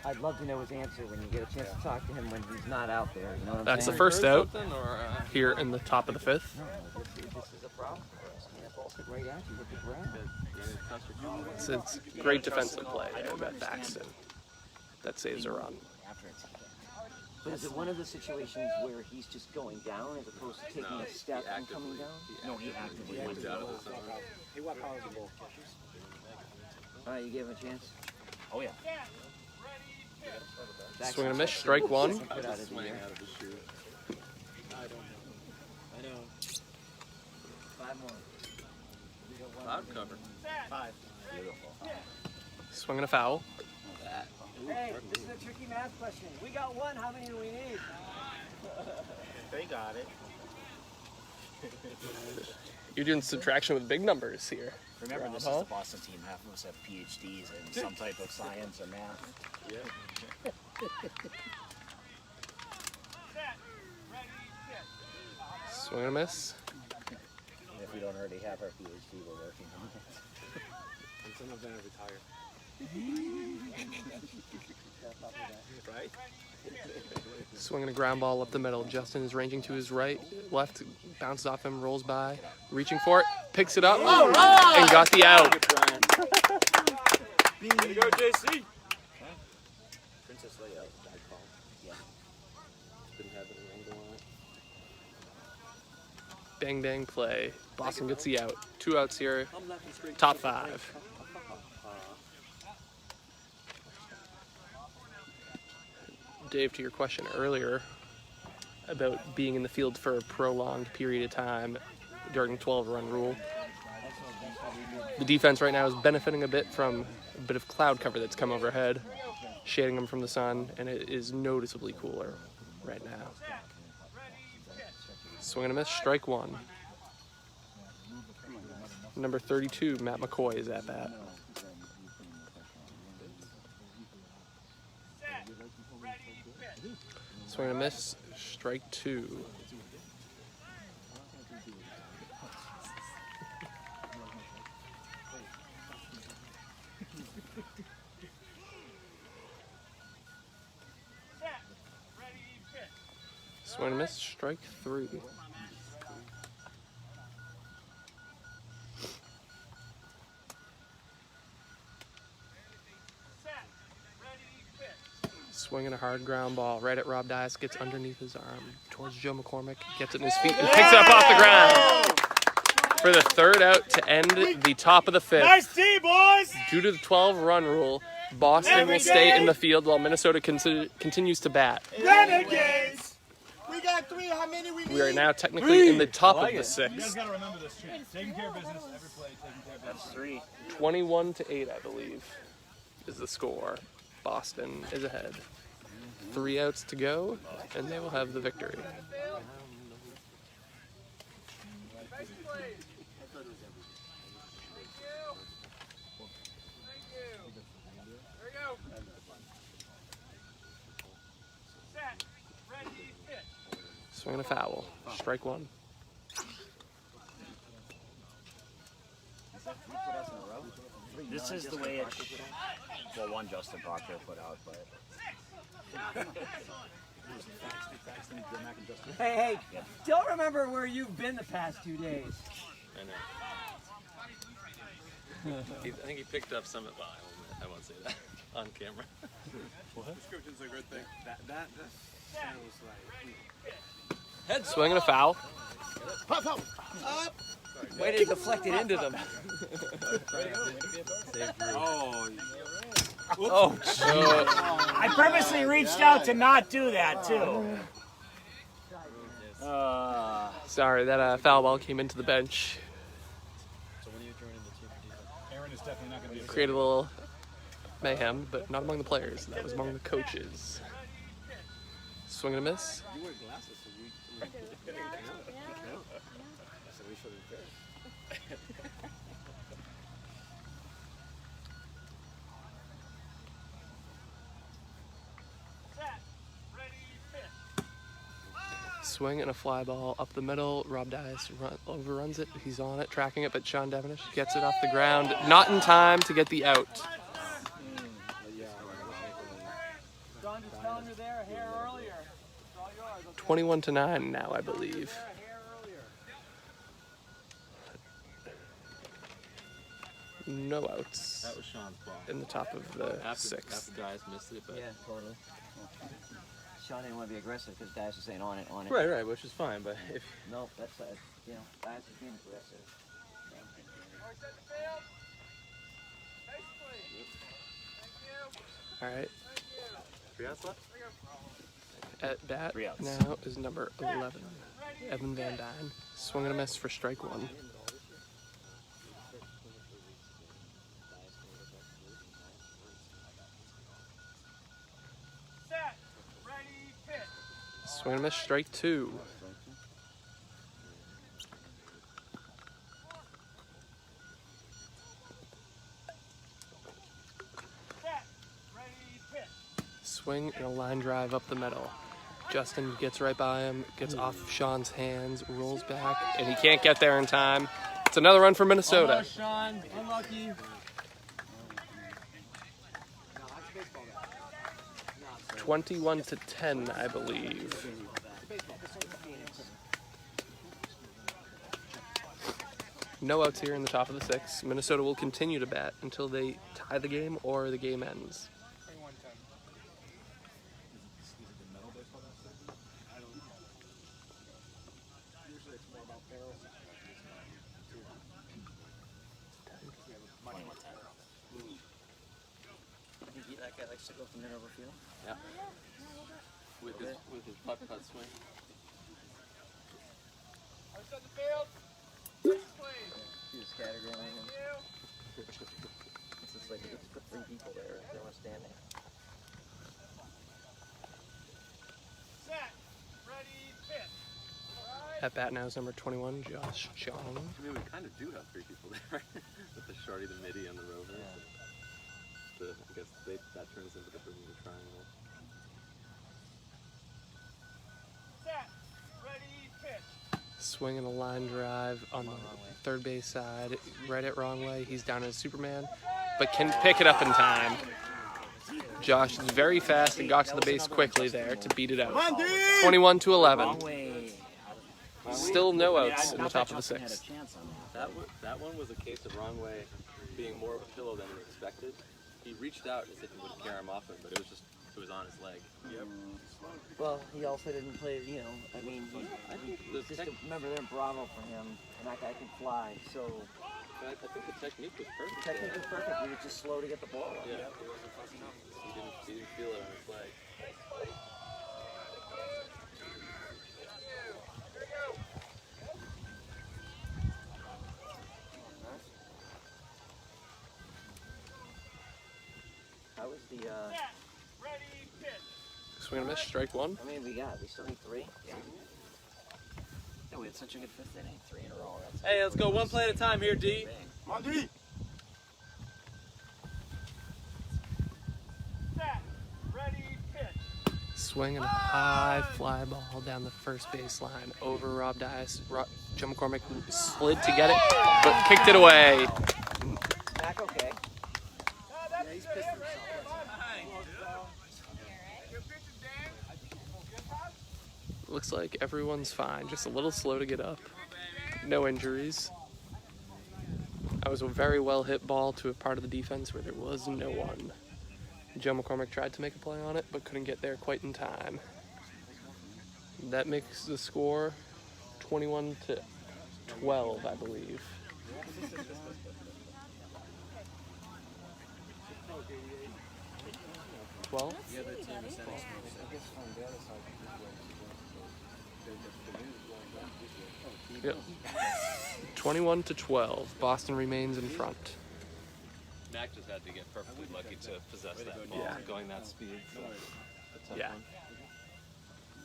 I'd love to know his answer when you get a chance to talk to him when he's not out there. You know what I'm That's the saying? first out here in the top of the fifth. No, this is a problem for us. Yeah, balls hit right at you, hit the ground. It's great defensive play there by Thaxton. That saves a run. But is it one of the situations where he's just going down as opposed to taking a step and coming down? No, he actively went down. He went power the ball. All right, you gave him a chance? Oh, yeah. Swing and a miss, strike one. Put out of the air. I know. 5 more. Cloud cover. 5. Swing and a foul. Hey, this is a tricky math question. We got 1, how many do we need? They got it. You're doing subtraction with big numbers here. Remember, this is the Boston team. Half of us have PhDs in some type of science or math. Yeah. Swing and a miss. And if we don't already have our PhD, we're working on it. And some of them are retired. Right? Swinging a ground ball up the middle. Justin is ranging to his right, left, bounces off him, rolls by, reaching for it, picks it up, and got the out. Way to go, JC! Princess layout, I call. Yeah. Didn't have any angle on it. Bang, bang play. Boston gets the out. 2 outs here. Top 5. Dave, to your question earlier, about being in the field for a prolonged period of time during 12-run rule. The defense right now is benefiting a bit from a bit of cloud cover that's come overhead, shading them from the sun, and it is noticeably cooler right now. Swing and a miss, strike one. Number 32, Matt McCoy, is at bat. Swing and a miss, strike two. Swing and a miss, strike three. Swinging a hard ground ball right at Rob Dias, gets underneath his arm towards Joe McCormick, gets it in his feet, and picks it up off the ground for the third out to end the top of the fifth. Nice D, boys! Due to the 12-run rule, Boston will stay in the field while Minnesota continues to bat. Renegades! We got three. How many we need? We are now technically in the top of the sixth. You guys gotta remember this too. Taking care of business, every play, taking care of business. That's 3. 21-8, I believe, is the score. Boston is ahead. 3 outs to go, and they will have the victory. Swing and a foul. Strike one. This is the way it well, one Justin Proctor put out, but... Hey, don't remember where you've been the past 2 days. I know. I think he picked up some. Well, I won't say that on camera. Description's a good thing. That sounds like... Head swing and a foul. Pop, up. Way to deflect it into them. Oh, I purposely reached out to not do that, too. sorry, that foul ball came into the bench. So when are you joining the team for defense? Aaron is definitely not going to be Created a little mayhem, but not among the players. That was among the coaches. Swing and a miss. You wear glasses, so you count. So we should have been fair. Swing and a fly ball up the middle. Rob Dias overruns it. He's on it, tracking it, but Sean Devenish gets it off the ground. Not in time to get the out. John just telling you there a hair earlier. It's all yours. 21-9 now, I believe. No outs. That was Sean's ball. In the top of the sixth. After Dias missed it, but Yeah, totally. Sean didn't want to be aggressive because Dias was saying on it. right, which is fine. But if No, that's, Dias is being aggressive. All right. 3 outs left. At bat 3 outs. now is number 11, Evan Van Dyne. Swing and a miss for strike one. Swing and a miss, strike two. Swing and a line drive up the middle. Justin gets right by him, gets off Sean's hands, rolls back, and he can't get there in time. It's another run for Minnesota. Almost, Sean. Unlucky. 21-10, I believe. No outs here in the top of the sixth. Minnesota will continue to bat until they tie the game or the game ends. That guy likes to go from there over field. Yeah. With his putt swing. See the scattergram on him? It's just like, just put 3 people there. They were standing. At bat now is number 21, Josh Chong. I mean, we kind of do have 3 people there, with the shorty, the midi, and the rover. So I guess that turns into the Bermuda Triangle. Swinging a line drive on the third base side, right at wrong way. He's down as Superman, but can pick it up in time. Josh is very fast and got to the base quickly there to beat it out. 21-11. Still no outs in the top of the 6th. That one was a case of wrong way being more of a pillow than we expected. He reached out as if he would carry him off him, but it was on his leg. Yep. Well, he also didn't play, you know, I mean, remember they're in Bravo for him, and that guy can fly, so. I think the technique was perfect. The technique was perfect, he was just slow to get the ball. Yeah, he wasn't fussing up. He didn't feel it on his leg. How was the, Swing and a miss, strike 1. how many we got? We still need 3? Yeah. Yeah, we had such a good 5th inning, 3 in a row. Hey, let's go one play at a time here, D. Come on, D. Swinging a high fly ball down the first base line over Rob Dias. Joe McCormick slid to get it, but kicked it away. Back okay. Yeah, he's pissed himself. Looks like everyone's fine, just a little slow to get up. No injuries. That was a very well hit ball to a part of the defense where there was no one. Joe McCormick tried to make a play on it, but couldn't get there quite in time. That makes the score 21-12, I believe. Well, yep. 21-12. Boston remains in front. Mac just had to get perfectly lucky to possess that ball, Yeah. going that speed. So a tough Yeah. one.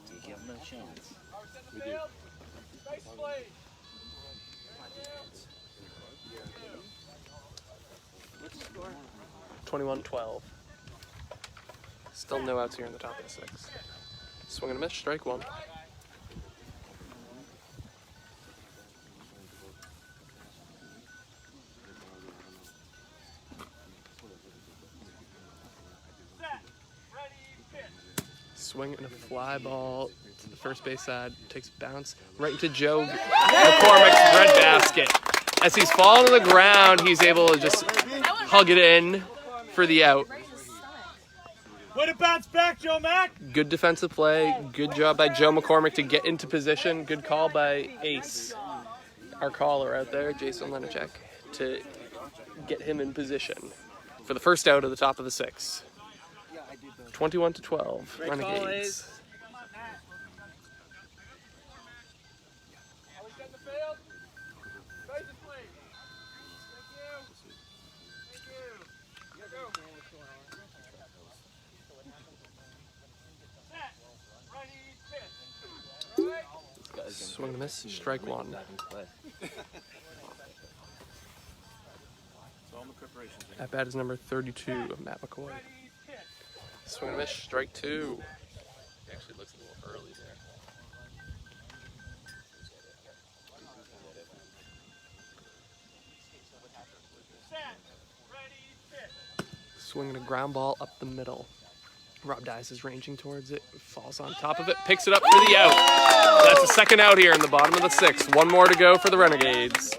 Do you give him a chance? We do. 21-12. Still no outs here in the top of the 6th. Swing and a miss, strike 1. Swing and a fly ball to the first base side, takes a bounce right into Joe McCormick's bread basket. As he's falling to the ground, he's able to just hug it in for the out. Way to bounce back, Joe Mac. Good defensive play. Good job by Joe McCormick to get into position. Good call by Ace, our caller out there, Jason Lenachek, to get him in position for the first out of the top of the 6th. 21-12, Renegades. Swing and a miss, strike 1. At bat is number 32 of Matt McCoy. Swing and a miss, strike 2. He actually looks a little early there. Swinging a ground ball up the middle. Rob Dias is ranging towards it, falls on top of it, picks it up for the out. That's the second out here in the bottom of the 6th. One more to go for the Renegades.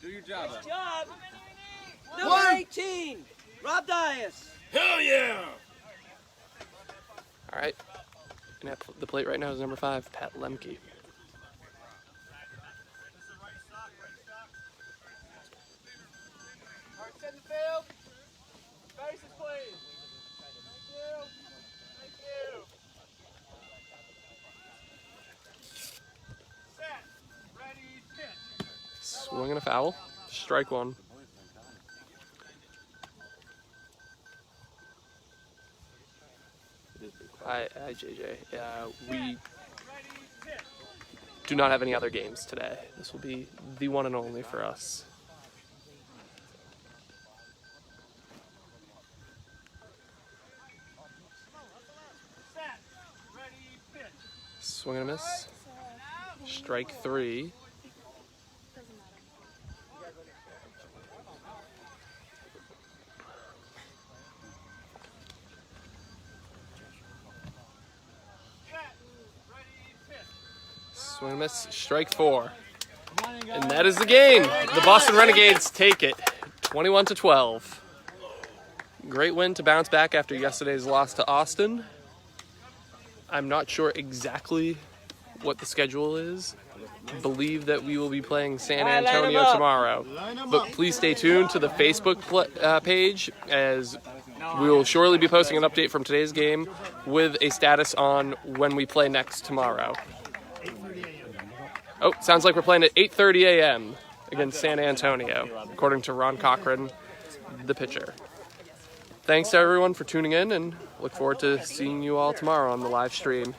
Do your job. Nice job. Number 18, Rob Dias. Hell yeah! All right. And at the plate right now is number 5, Pat Lemke. Swing and a foul. Strike one. Hi, JJ. We do not have any other games today. This will be the one and only for us. Swing and a miss. Strike three. Swing and a miss. Strike four. And that is the game. The Boston Renegades take it 21-12. Great win to bounce back after yesterday's loss to Austin. I'm not sure exactly what the schedule is. I believe that we will be playing San Antonio tomorrow. But please stay tuned to the Facebook page, as we will surely be posting an update from today's game with a status on when we play next tomorrow. Oh, sounds like we're playing at 8:30 a.m. against San Antonio, according to Ron Cochran, the pitcher. Thanks to everyone for tuning in, and look forward to seeing you all tomorrow on the live stream.